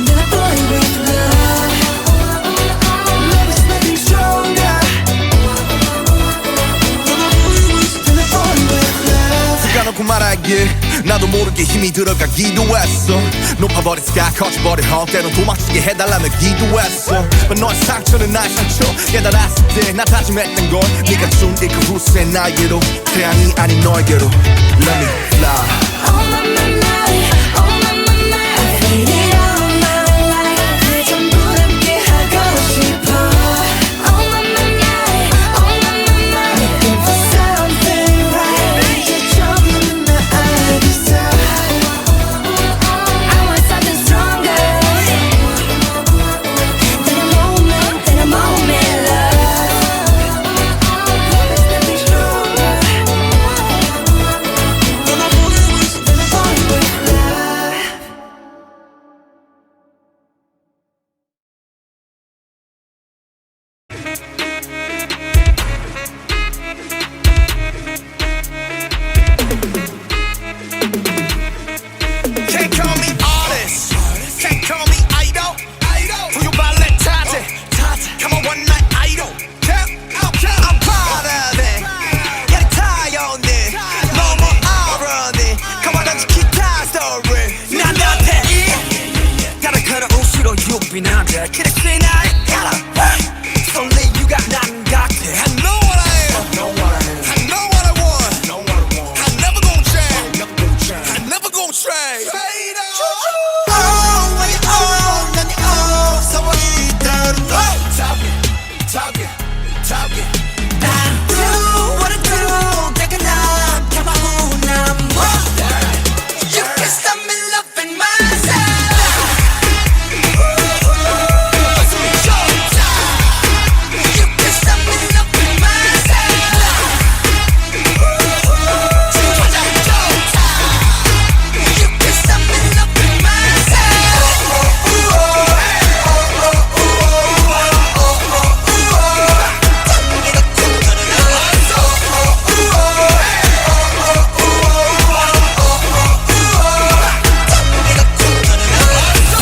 Then I boy with love Love is nothing stronger Then I boy with love
까놓고 말하길 나도 모르게 힘이 들어가기도 했어 높아버린 sky 커져버린 헛 때론 도망치게 해달라며 기도했어 But 너의 상처는 나의 상처 깨달았을 때 나 다짐했던 건 네가 준 이 그 후세 나에게로 태양이 아닌 너에게로 Let me fly
Oh my mama Oh my mama I feel it all my life 내 전부를 함께 하고 싶어 Oh my mama Oh my mama Looking for something right 이제 조금은 나 알겠어 I want something stronger Than a moment love Love is nothing stronger Than a boy with love
Can't call me artist, can't call me idol. For you ballet tattoo, come on one night idol. I'm proud of it. Yeah, tired it. No more irony. Come on, let's keep that story. 난 너한테 다른 걸어온 시로 유빈한데 그렇지 날 알아. It's only you got 난 같아. I know what I am. I know what I want. I never gon' change. I never gon' trade. Oh, when you own, then you own. So what you done? Talking. Do what I do. Take a nap. Come on, I'm you can stop me loving myself. You can stop me loving myself. You can stop me loving myself.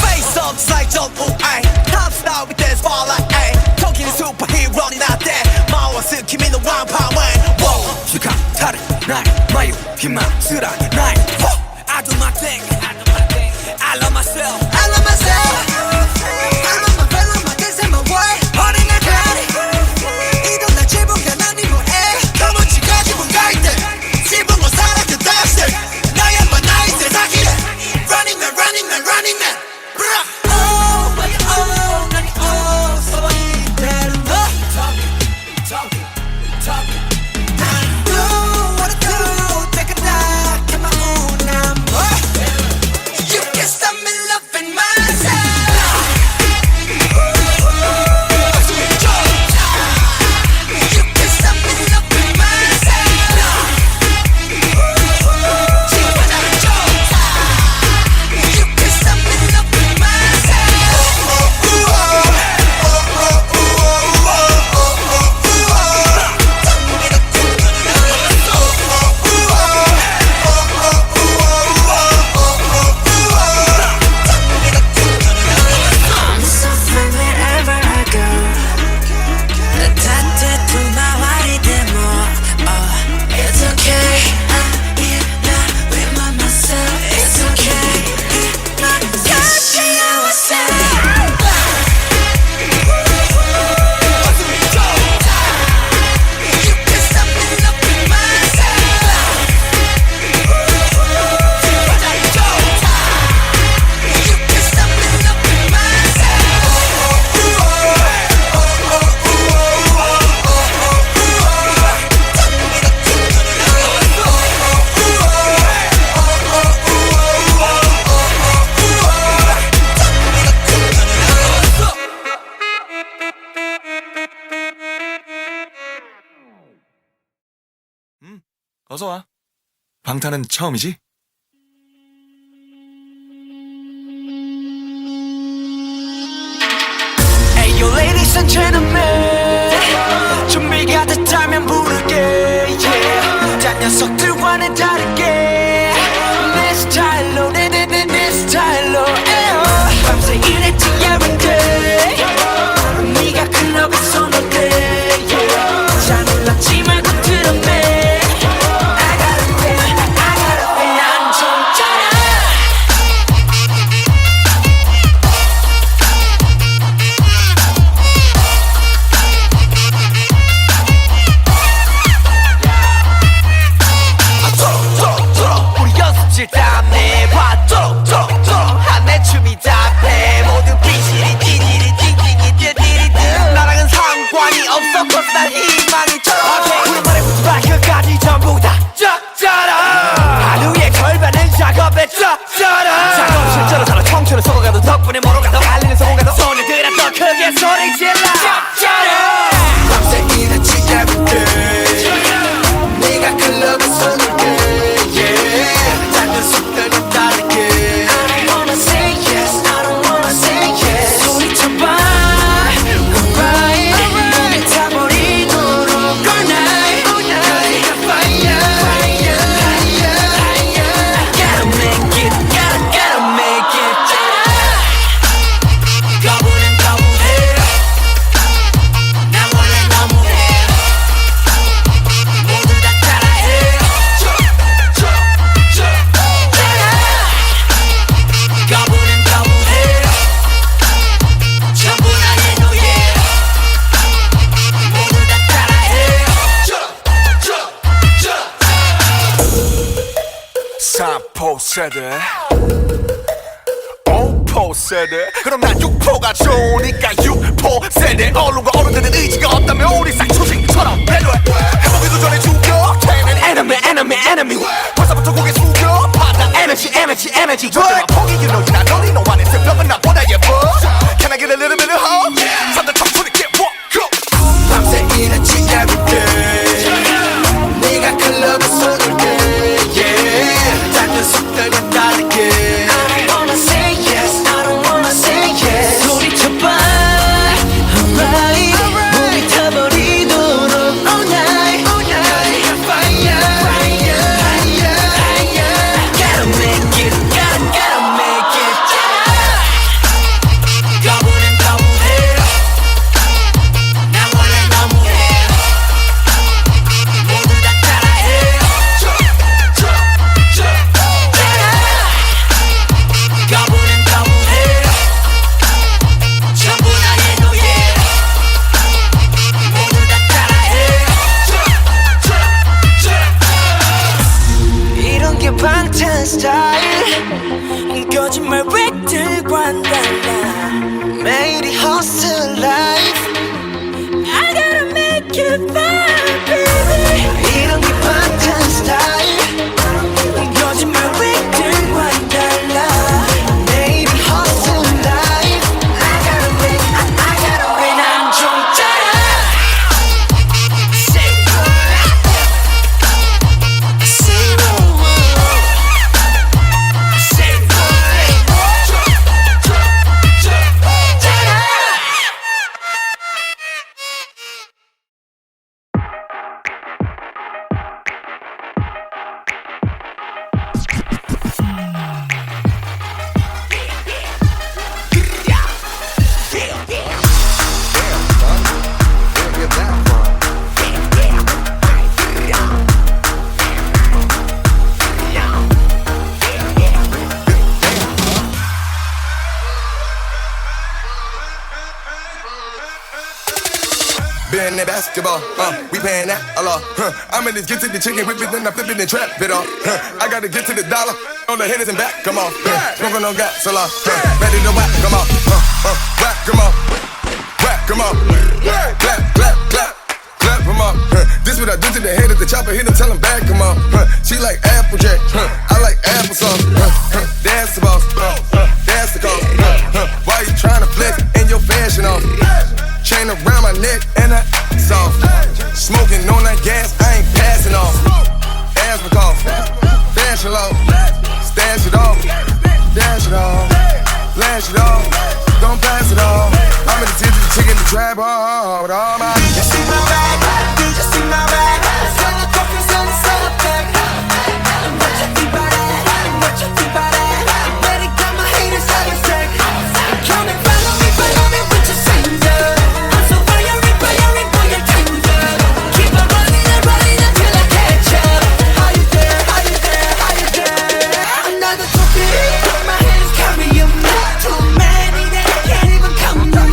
Face up like John Woo, ay. Top star with that spotlight, ay. talking superhero not that. 마워스 김이는 왕파왕. Whoa, 주가 다른 날 마유 희망스런 날. I do my thing. I love myself. I love myself. I love my fellow, my dance and my way. 어린 날 가리. 이도 날 지붕에 난 이거에. 너무 지가지고 갈 때. 지붕으로 살아도 다시. 나야만 나의 세상이래. Running man. Bruh. Oh, when you own, 난 이 own. So 이대로 너. Talking. Do what I do. Take a nap. Come on.
어서와. 방탄은 처음이지?
Ayo ladies and gentlemen 준비가 됐다면 부를게 yeah. 딴 녀석들과는 다르게 내 스타일로 내 스타일로 에어. 밤새 일했지 every day 네가 클럽에 쏘는 때 yeah. 잘 놀랐지 말고 들었네 땀내 봐 톡톡톡 한내 춤이 답해 모두 비실이 띠디리 나랑은 상관이 없어 cause 난 희망이 쩔어 우리만의 발끝까지 전부 다 쫙짜라 하루에 걸반은 작업에 쫙짜라 작업 실제로 살아 청춘을 썩어가도 덕분에 멀어가도 알리는 성공가도 손을 들어 더 크게 소리 질러 쫙짜라
밤새 일했지 every day 네가 클럽에 쏘는 게
세대 5포 세대 그럼 난 6포가 좋으니까 6포 세대 언론과 어른들은 의지가 없다면 우리 쌍초식처럼 배려해 해보기도 전에 죽여 태는 enemy 벌써부터 고개 숙여 받아 에너지 절대만 포기 you know you're not lonely no one is a 벽은 나보다 예뻐 Can I get a little bit of hope? 산들 청춘이 get walk go
밤새 일했지 every day 네가 클럽에 쏘는 게 녀석들과 다르게
I don't wanna say yes, I don't wanna say yes 소리쳐봐 alright 우리 타버리도록 all night fire Gotta make it 거부는 거부해 난 원래 너무해 모두 다 따라해 거부는 거부해 전부 나의 노예 모두 다 따라해 이런 게 방탄 스타일 거짓말 획들과는 달라 매일이 hustle life I gotta make it fun baby 이런 게 방탄 스타일 거짓말 획들과는 달라 매일이 hustle life I gotta make 난 좀 짜라 Say what Say what Say what 짜라
Been that basketball, we paying that a lot. I'm in this get to the chicken, whip it, then I flip it and trap it off. I gotta get to the dollar, on the hitters and back, come on. Smoking on gas, a lot. Ready to whack, come on. Whack, come on. Whack, come on. Clap, clap, clap. Clap, come on. This what I do to the head of the chopper, hit him, tell him back, come on. She like Applejack, I like applesauce. That's the boss, that's the cost. Why you tryna flex in your fashion off? Chain around my neck and I soft. Smoking on that gas, I ain't passing off. low. Stash it off, dash it off, flash it off, don't pass it off. I'm in the tip of the chicken, the trap hard with all my.
Did you see my bag? Did you see my bag? Sell the coffee, sell the bag. What you think about that? What you think about that? Better got my haters out of sight. Come and follow me with your finger. I'm so fiery, fiery, boy, you're tender. Keep on running until I catch up. Are you there? Are you there? Are you there? Another trophy, my hands carry you. Too many that I can't even count them.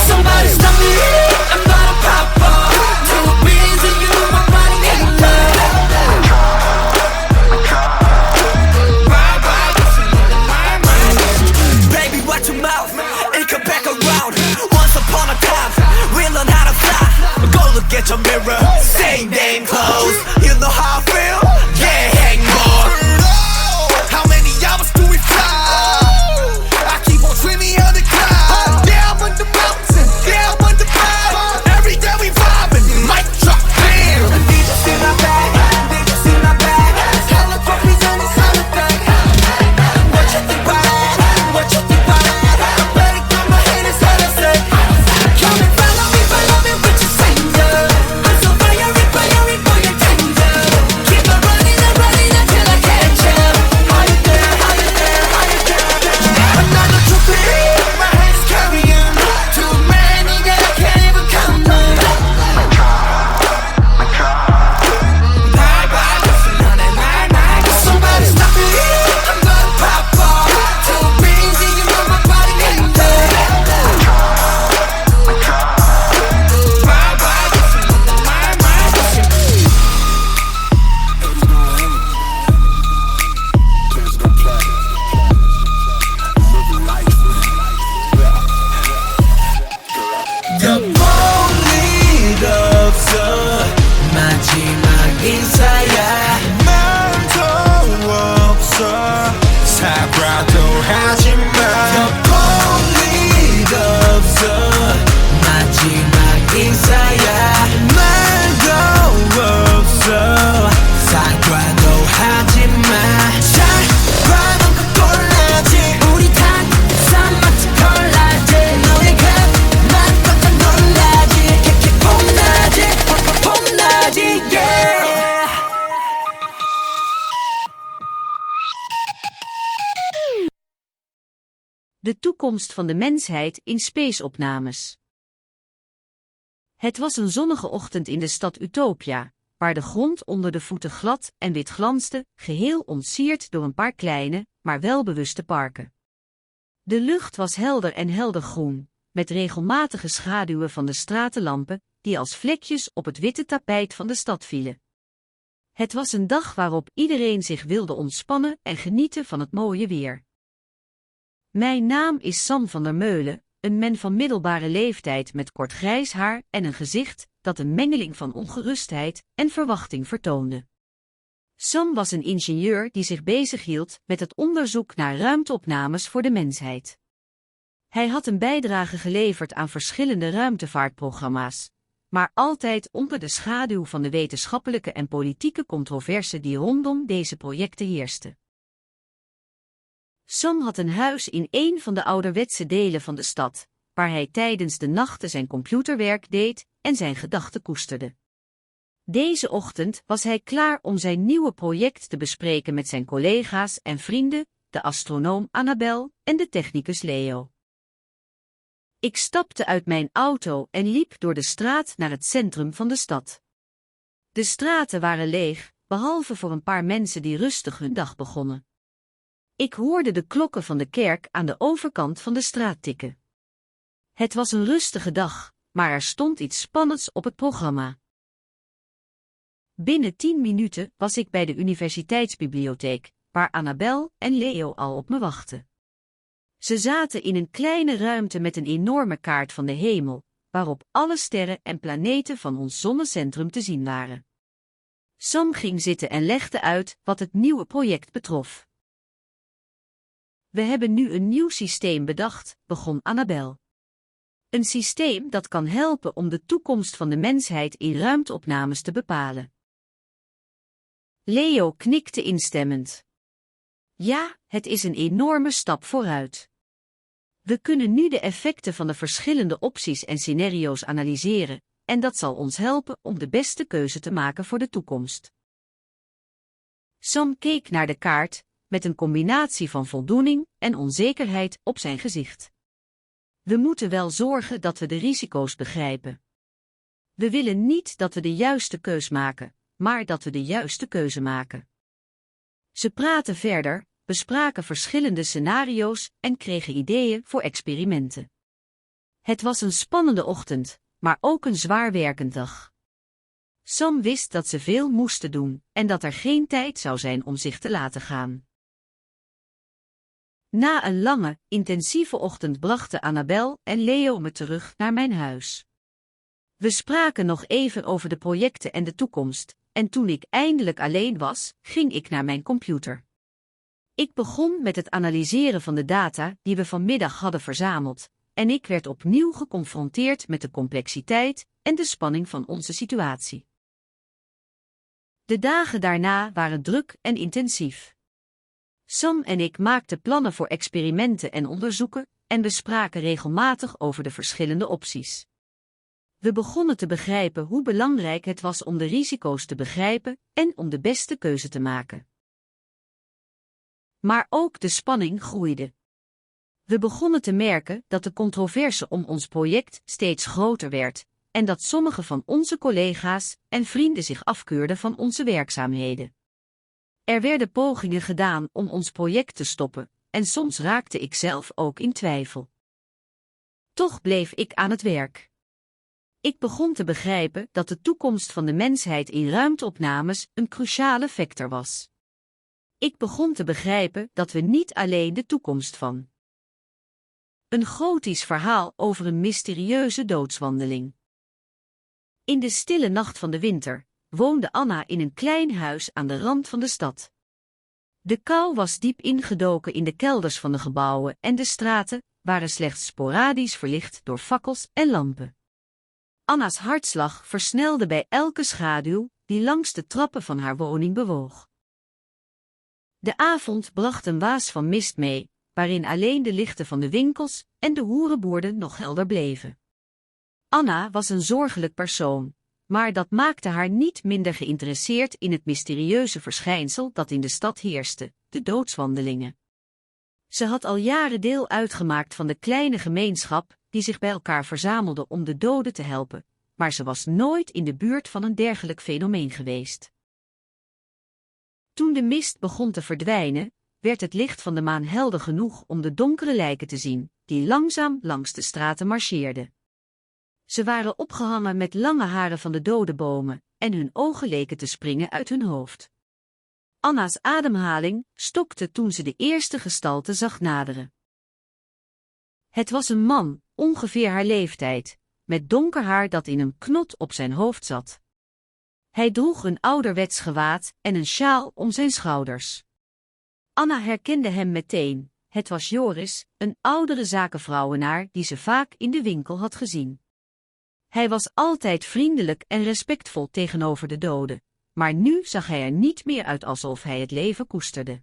Somebody stop me, I'm gonna pop off. Two beans and you, my body ain't love.
Baby, watch your mouth, it come back around. Once upon a time, we learn how to fly. Go look at your mirror, same damn clothes. You know how I feel? Yeah, hang more.
How many hours do we fly? I keep on dreaming of the cloud. Down on the mountain, down on the cloud. Every day we vibing, mic drop, bam.
Did you see my bag? Did you see my bag? Hella trophies on this hella bag. What you think about that? What you think about that? I better got my haters out of sight. Come and follow me with your finger. I'm so fiery, fiery, boy, you're tender. Keep on running until I catch up. Are you there? Are you there? Are you there? Another trophy, my hands carrying. Too many that I can't even count them. Somebody stop me, I'm gonna pop off. Two beans and you know my body ain't dead.
일 없어 마지막 인사야 말도 없어 사과도 하지마 일 없어 마지막 인사야 말도 없어 사과도 하지마 사과는 그 꼴라지 우리 단 마치 콜라지 너희가 난 깜짝 놀라지 이렇게 폼나지 yeah.
De toekomst van de mensheid in space-opnames. Het was een zonnige ochtend in de stad Utopia, waar de grond onder de voeten glad en wit glansde, geheel ontsierd door een paar kleine, maar welbewuste parken. De lucht was helder en helder groen, met regelmatige schaduwen van de stratenlampen, die als vlekjes op het witte tapijt van de stad vielen. Het was een dag waarop iedereen zich wilde ontspannen en genieten van het mooie weer. Mijn naam is Sam van der Meulen, een man van middelbare leeftijd met kort grijs haar en een gezicht dat een mengeling van ongerustheid en verwachting vertoonde. Sam was een ingenieur die zich bezighield met het onderzoek naar ruimteopnames voor de mensheid. Hij had een bijdrage geleverd aan verschillende ruimtevaartprogramma's, maar altijd onder de schaduw van de wetenschappelijke en politieke controverse die rondom deze projecten heerste. Sam had een huis in een van de ouderwetse delen van de stad, waar hij tijdens de nachten zijn computerwerk deed en zijn gedachten koesterde. Deze ochtend was hij klaar om zijn nieuwe project te bespreken met zijn collega's en vrienden, de astronoom Annabel en de technicus Leo. Ik stapte uit mijn auto en liep door de straat naar het centrum van de stad. De straten waren leeg, behalve voor een paar mensen die rustig hun dag begonnen. Ik hoorde de klokken van de kerk aan de overkant van de straat tikken. Het was een rustige dag, maar er stond iets spannends op het programma. Binnen 10 minuten was ik bij de universiteitsbibliotheek, waar Annabel en Leo al op me wachtten. Ze zaten in een kleine ruimte met een enorme kaart van de hemel, waarop alle sterren en planeten van ons zonnecentrum te zien waren. Sam ging zitten en legde uit wat het nieuwe project betrof. We hebben nu een nieuw systeem bedacht, begon Annabel. Een systeem dat kan helpen om de toekomst van de mensheid in ruimteopnames te bepalen. Leo knikte instemmend. Ja, het is een enorme stap vooruit. We kunnen nu de effecten van de verschillende opties en scenario's analyseren, en dat zal ons helpen om de beste keuze te maken voor de toekomst. Sam keek naar de kaart, met een combinatie van voldoening en onzekerheid op zijn gezicht. We moeten wel zorgen dat we de risico's begrijpen. We willen niet dat we de juiste keus maken, maar dat we de juiste keuze maken. Ze praten verder, bespraken verschillende scenario's en kregen ideeën voor experimenten. Het was een spannende ochtend, maar ook een zwaarwerkend dag. Sam wist dat ze veel moesten doen en dat er geen tijd zou zijn om zich te laten gaan. Na een lange, intensieve ochtend brachten Annabel en Leo me terug naar mijn huis. We spraken nog even over de projecten en de toekomst, en toen ik eindelijk alleen was, ging ik naar mijn computer. Ik begon met het analyseren van de data die we vanmiddag hadden verzameld, en ik werd opnieuw geconfronteerd met de complexiteit en de spanning van onze situatie. De dagen daarna waren druk en intensief. Sam en ik maakten plannen voor experimenten en onderzoeken, en we spraken regelmatig over de verschillende opties. We begonnen te begrijpen hoe belangrijk het was om de risico's te begrijpen en om de beste keuze te maken. Maar ook de spanning groeide. We begonnen te merken dat de controverse om ons project steeds groter werd, en dat sommige van onze collega's en vrienden zich afkeurden van onze werkzaamheden. Er werden pogingen gedaan om ons project te stoppen, en soms raakte ik zelf ook in twijfel. Toch bleef ik aan het werk. Ik begon te begrijpen dat de toekomst van de mensheid in ruimteopnames een cruciale factor was. Ik begon te begrijpen dat we niet alleen de toekomst van een gotisch verhaal over een mysterieuze doodswandeling. In de stille nacht van de winter woonde Anna in een klein huis aan de rand van de stad. De kou was diep ingedoken in de kelders van de gebouwen en de straten waren slechts sporadisch verlicht door fakkels en lampen. Anna's hartslag versnelde bij elke schaduw die langs de trappen van haar woning bewoog. De avond bracht een waas van mist mee, waarin alleen de lichten van de winkels en de hoerenboerden nog helder bleven. Anna was een zorgelijk persoon, maar dat maakte haar niet minder geïnteresseerd in het mysterieuze verschijnsel dat in de stad heerste, de doodswandelingen. Ze had al jaren deel uitgemaakt van de kleine gemeenschap die zich bij elkaar verzamelde om de doden te helpen, maar ze was nooit in de buurt van een dergelijk fenomeen geweest. Toen de mist begon te verdwijnen, werd het licht van de maan helder genoeg om de donkere lijken te zien, die langzaam langs de straten marcheerden. Ze waren opgehangen met lange haren van de dode bomen, en hun ogen leken te springen uit hun hoofd. Anna's ademhaling stokte toen ze de eerste gestalte zag naderen. Het was een man, ongeveer haar leeftijd, met donker haar dat in een knot op zijn hoofd zat. Hij droeg een ouderwets gewaad en een sjaal om zijn schouders. Anna herkende hem meteen, het was Joris, een oudere zakenvrouwenaar die ze vaak in de winkel had gezien. Hij was altijd vriendelijk en respectvol tegenover de doden, maar nu zag hij er niet meer uit alsof hij het leven koesterde.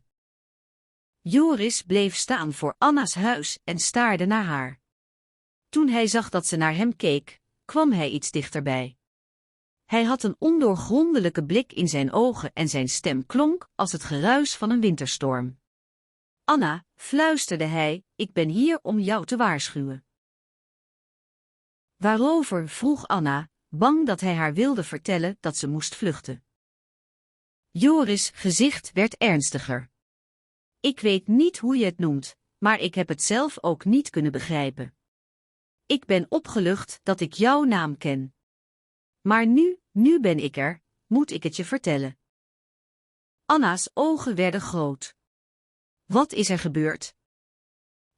Joris bleef staan voor Anna's huis en staarde naar haar. Toen hij zag dat ze naar hem keek, kwam hij iets dichterbij. Hij had een ondoorgrondelijke blik in zijn ogen en zijn stem klonk als het geruis van een winterstorm. Anna, fluisterde hij, ik ben hier om jou te waarschuwen. Waarover, vroeg Anna, bang dat hij haar wilde vertellen dat ze moest vluchten. Joris' gezicht werd ernstiger. Ik weet niet hoe je het noemt, maar ik heb het zelf ook niet kunnen begrijpen. Ik ben opgelucht dat ik jouw naam ken. Maar nu ben ik er, moet ik het je vertellen. Anna's ogen werden groot. Wat is er gebeurd?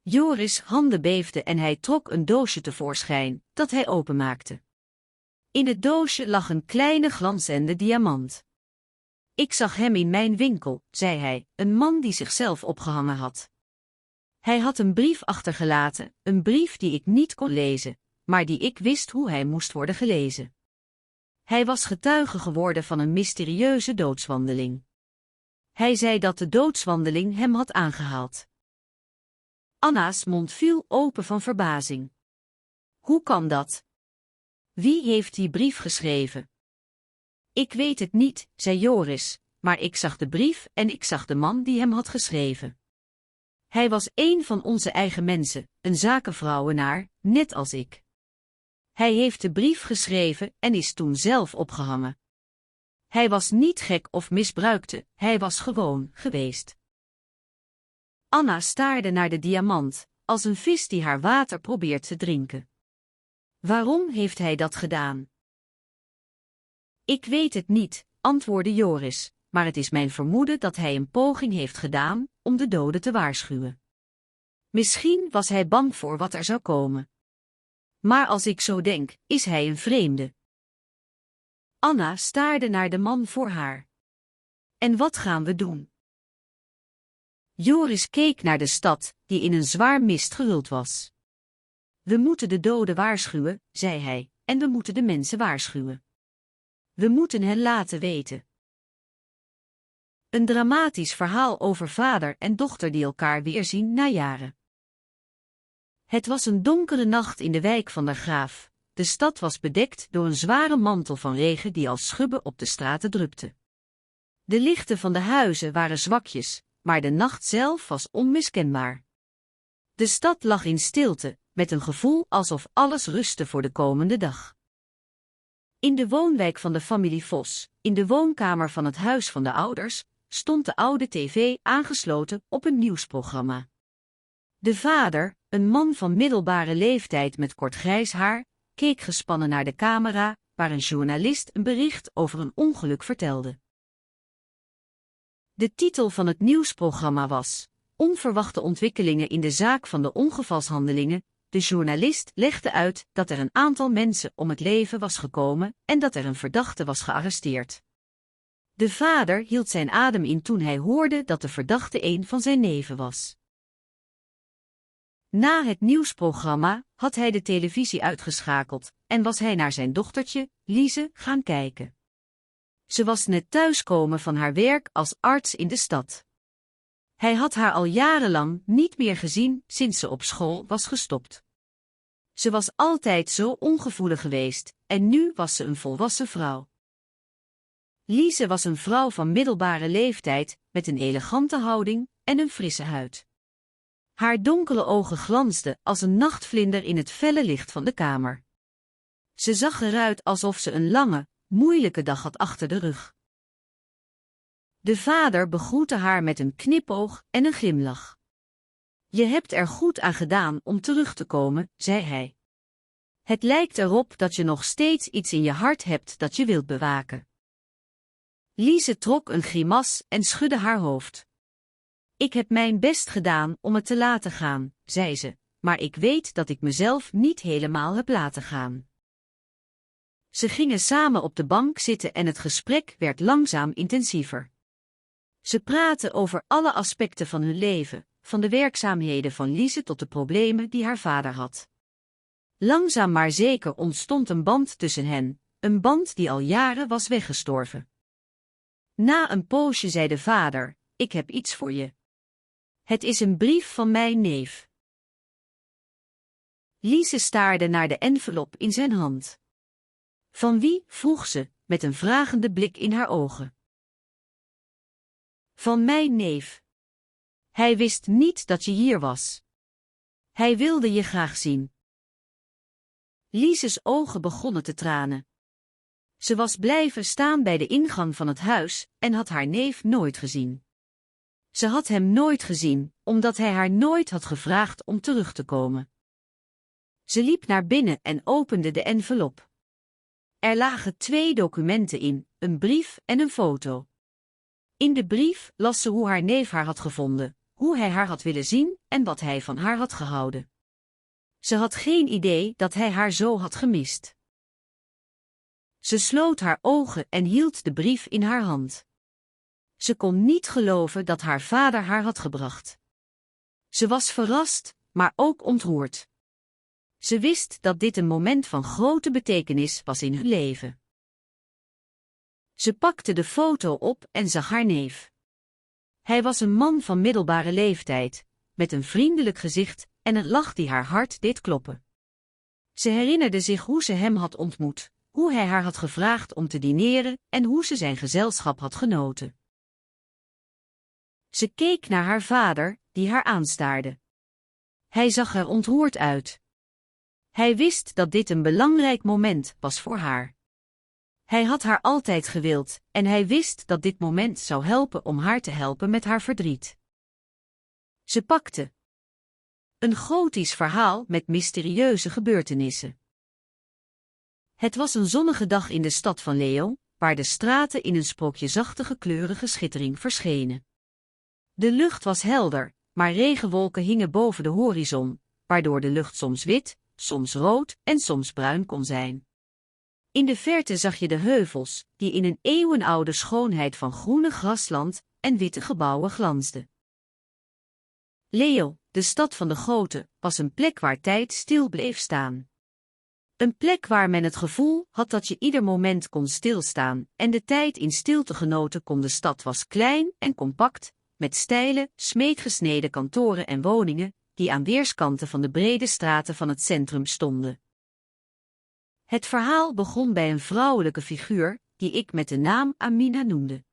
Joris' handen beefden en hij trok een doosje tevoorschijn, dat hij openmaakte. In het doosje lag een kleine glanzende diamant. Ik zag hem in mijn winkel, zei hij, een man die zichzelf opgehangen had. Hij had een brief achtergelaten, een brief die ik niet kon lezen, maar die ik wist hoe hij moest worden gelezen. Hij was getuige geworden van een mysterieuze doodswandeling. Hij zei dat de doodswandeling hem had aangehaald. Anna's mond viel open van verbazing. Hoe kan dat? Wie heeft die brief geschreven? Ik weet het niet, zei Joris, maar ik zag de brief en ik zag de man die hem had geschreven. Hij was een van onze eigen mensen, een zakenvrouwenaar, net als ik. Hij heeft de brief geschreven en is toen zelf opgehangen. Hij was niet gek of misbruikte, hij was gewoon geweest. Anna staarde naar de diamant, als een vis die haar water probeert te drinken. Waarom heeft hij dat gedaan? Ik weet het niet, antwoordde Joris, maar het is mijn vermoeden dat hij een poging heeft gedaan om de doden te waarschuwen. Misschien was hij bang voor wat er zou komen. Maar als ik zo denk, is hij een vreemde. Anna staarde naar de man voor haar. En wat gaan we doen? Joris keek naar de stad, die in een zwaar mist gehuld was. We moeten de doden waarschuwen, zei hij, en we moeten de mensen waarschuwen. We moeten hen laten weten. Een dramatisch verhaal over vader en dochter die elkaar weerzien na jaren. Het was een donkere nacht in de wijk van der Graaf. De stad was bedekt door een zware mantel van regen die als schubben op de straten drupte. De lichten van de huizen waren zwakjes, maar de nacht zelf was onmiskenbaar. De stad lag in stilte, met een gevoel alsof alles rustte voor de komende dag. In de woonwijk van de familie Vos, in de woonkamer van het huis van de ouders, stond de oude tv aangesloten op een nieuwsprogramma. De vader, een man van middelbare leeftijd met kort grijs haar, keek gespannen naar de camera, waar een journalist een bericht over een ongeluk vertelde. De titel van het nieuwsprogramma was Onverwachte ontwikkelingen in de zaak van de ongevalshandelingen. De journalist legde uit dat er een aantal mensen om het leven was gekomen en dat er een verdachte was gearresteerd. De vader hield zijn adem in toen hij hoorde dat de verdachte een van zijn neven was. Na het nieuwsprogramma had hij de televisie uitgeschakeld en was hij naar zijn dochtertje, Lise, gaan kijken. Ze was net thuiskomen van haar werk als arts in de stad. Hij had haar al jarenlang niet meer gezien sinds ze op school was gestopt. Ze was altijd zo ongevoelig geweest en nu was ze een volwassen vrouw. Lise was een vrouw van middelbare leeftijd met een elegante houding en een frisse huid. Haar donkere ogen glansden als een nachtvlinder in het felle licht van de kamer. Ze zag eruit alsof ze een lange, moeilijke dag had achter de rug. De vader begroette haar met een knipoog en een glimlach. Je hebt er goed aan gedaan om terug te komen, zei hij. Het lijkt erop dat je nog steeds iets in je hart hebt dat je wilt bewaken. Lise trok een grimas en schudde haar hoofd. Ik heb mijn best gedaan om het te laten gaan, zei ze, maar ik weet dat ik mezelf niet helemaal heb laten gaan. Ze gingen samen op de bank zitten en het gesprek werd langzaam intensiever. Ze praten over alle aspecten van hun leven, van de werkzaamheden van Lise tot de problemen die haar vader had. Langzaam maar zeker ontstond een band tussen hen, een band die al jaren was weggestorven. Na een poosje zei de vader, ik heb iets voor je. Het is een brief van mijn neef. Lise staarde naar de envelop in zijn hand. Van wie, vroeg ze, met een vragende blik in haar ogen. Van mijn neef. Hij wist niet dat je hier was. Hij wilde je graag zien. Lises ogen begonnen te tranen. Ze was blijven staan bij de ingang van het huis en had haar neef nooit gezien. Ze had hem nooit gezien, omdat hij haar nooit had gevraagd om terug te komen. Ze liep naar binnen en opende de envelop. Er lagen 2 documenten in, een brief en een foto. In de brief las ze hoe haar neef haar had gevonden, hoe hij haar had willen zien en wat hij van haar had gehouden. Ze had geen idee dat hij haar zo had gemist. Ze sloot haar ogen en hield de brief in haar hand. Ze kon niet geloven dat haar vader haar had gebracht. Ze was verrast, maar ook ontroerd. Ze wist dat dit een moment van grote betekenis was in hun leven. Ze pakte de foto op en zag haar neef. Hij was een man van middelbare leeftijd, met een vriendelijk gezicht en een lach die haar hart deed kloppen. Ze herinnerde zich hoe ze hem had ontmoet, hoe hij haar had gevraagd om te dineren en hoe ze zijn gezelschap had genoten. Ze keek naar haar vader, die haar aanstaarde. Hij zag er ontroerd uit. Hij wist dat dit een belangrijk moment was voor haar. Hij had haar altijd gewild, en hij wist dat dit moment zou helpen om haar te helpen met haar verdriet. Ze pakte een gotisch verhaal met mysterieuze gebeurtenissen. Het was een zonnige dag in de stad van Leo, waar de straten in een sprookjesachtige kleurige schittering verschenen. De lucht was helder, maar regenwolken hingen boven de horizon, waardoor de lucht soms wit, soms rood en soms bruin kon zijn. In de verte zag je de heuvels, die in een eeuwenoude schoonheid van groene grasland en witte gebouwen glansden. Leo, de stad van de goten, was een plek waar tijd stil bleef staan. Een plek waar men het gevoel had dat je ieder moment kon stilstaan en de tijd in stilte genoten kon. De stad was klein en compact, met steile, smeedgesneden kantoren en woningen, die aan weerskanten van de brede straten van het centrum stonden. Het verhaal begon bij een vrouwelijke figuur, die ik met de naam Amina noemde.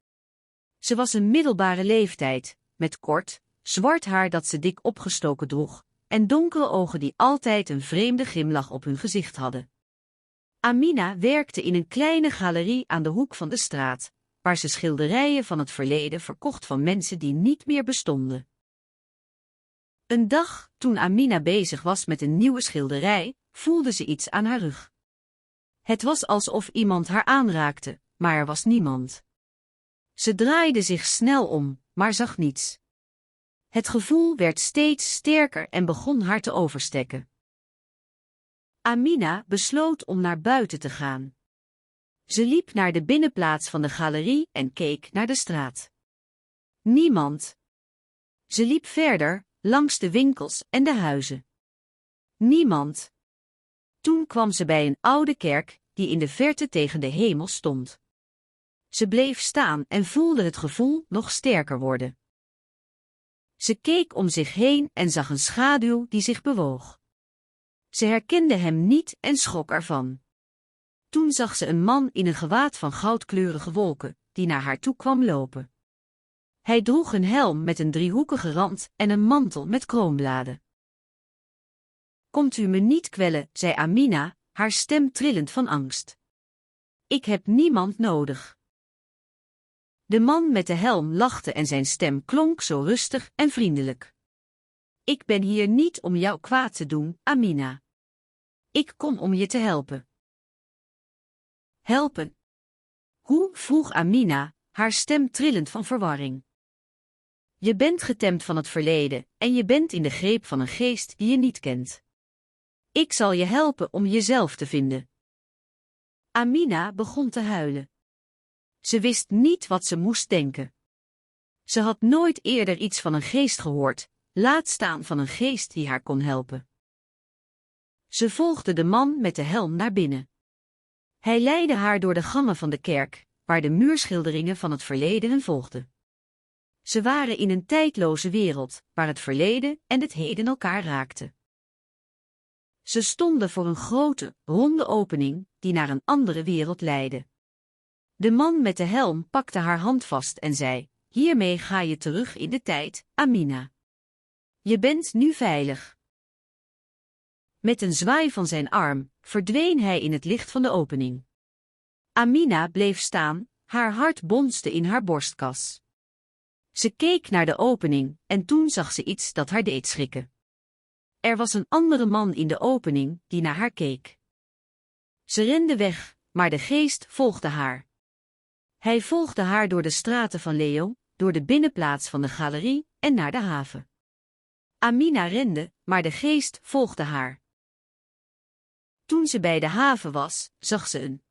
Ze was een middelbare leeftijd, met kort, zwart haar dat ze dik opgestoken droeg, en donkere ogen die altijd een vreemde glimlach op hun gezicht hadden. Amina werkte in een kleine galerie aan de hoek van de straat, waar ze schilderijen van het verleden verkocht van mensen die niet meer bestonden. Een dag, toen Amina bezig was met een nieuwe schilderij, voelde ze iets aan haar rug. Het was alsof iemand haar aanraakte, maar er was niemand. Ze draaide zich snel om, maar zag niets. Het gevoel werd steeds sterker en begon haar te overstekken. Amina besloot om naar buiten te gaan. Ze liep naar de binnenplaats van de galerie en keek naar de straat. Niemand. Ze liep verder, langs de winkels en de huizen. Niemand. Toen kwam ze bij een oude kerk, die in de verte tegen de hemel stond. Ze bleef staan en voelde het gevoel nog sterker worden. Ze keek om zich heen en zag een schaduw die zich bewoog. Ze herkende hem niet en schrok ervan. Toen zag ze een man in een gewaad van goudkleurige wolken, die naar haar toe kwam lopen. Hij droeg een helm met een driehoekige rand en een mantel met kroonbladen. Komt u me niet kwellen, zei Amina, haar stem trillend van angst. Ik heb niemand nodig. De man met de helm lachte en zijn stem klonk zo rustig en vriendelijk. Ik ben hier niet om jou kwaad te doen, Amina. Ik kom om je te helpen. Helpen? Hoe? Vroeg Amina, haar stem trillend van verwarring. Je bent getemd van het verleden en je bent in de greep van een geest die je niet kent. Ik zal je helpen om jezelf te vinden. Amina begon te huilen. Ze wist niet wat ze moest denken. Ze had nooit eerder iets van een geest gehoord, laat staan van een geest die haar kon helpen. Ze volgde de man met de helm naar binnen. Hij leidde haar door de gangen van de kerk, waar de muurschilderingen van het verleden hen volgden. Ze waren in een tijdloze wereld, waar het verleden en het heden elkaar raakten. Ze stonden voor een grote, ronde opening, die naar een andere wereld leidde. De man met de helm pakte haar hand vast en zei, hiermee ga je terug in de tijd, Amina. Je bent nu veilig. Met een zwaai van zijn arm, verdween hij in het licht van de opening. Amina bleef staan, haar hart bonste in haar borstkas. Ze keek naar de opening en toen zag ze iets dat haar deed schrikken. Er was een andere man in de opening die naar haar keek. Ze rende weg, maar de geest volgde haar. Hij volgde haar door de straten van Leo, door de binnenplaats van de galerie en naar de haven. Amina rende, maar de geest volgde haar. Toen ze bij de haven was, zag ze een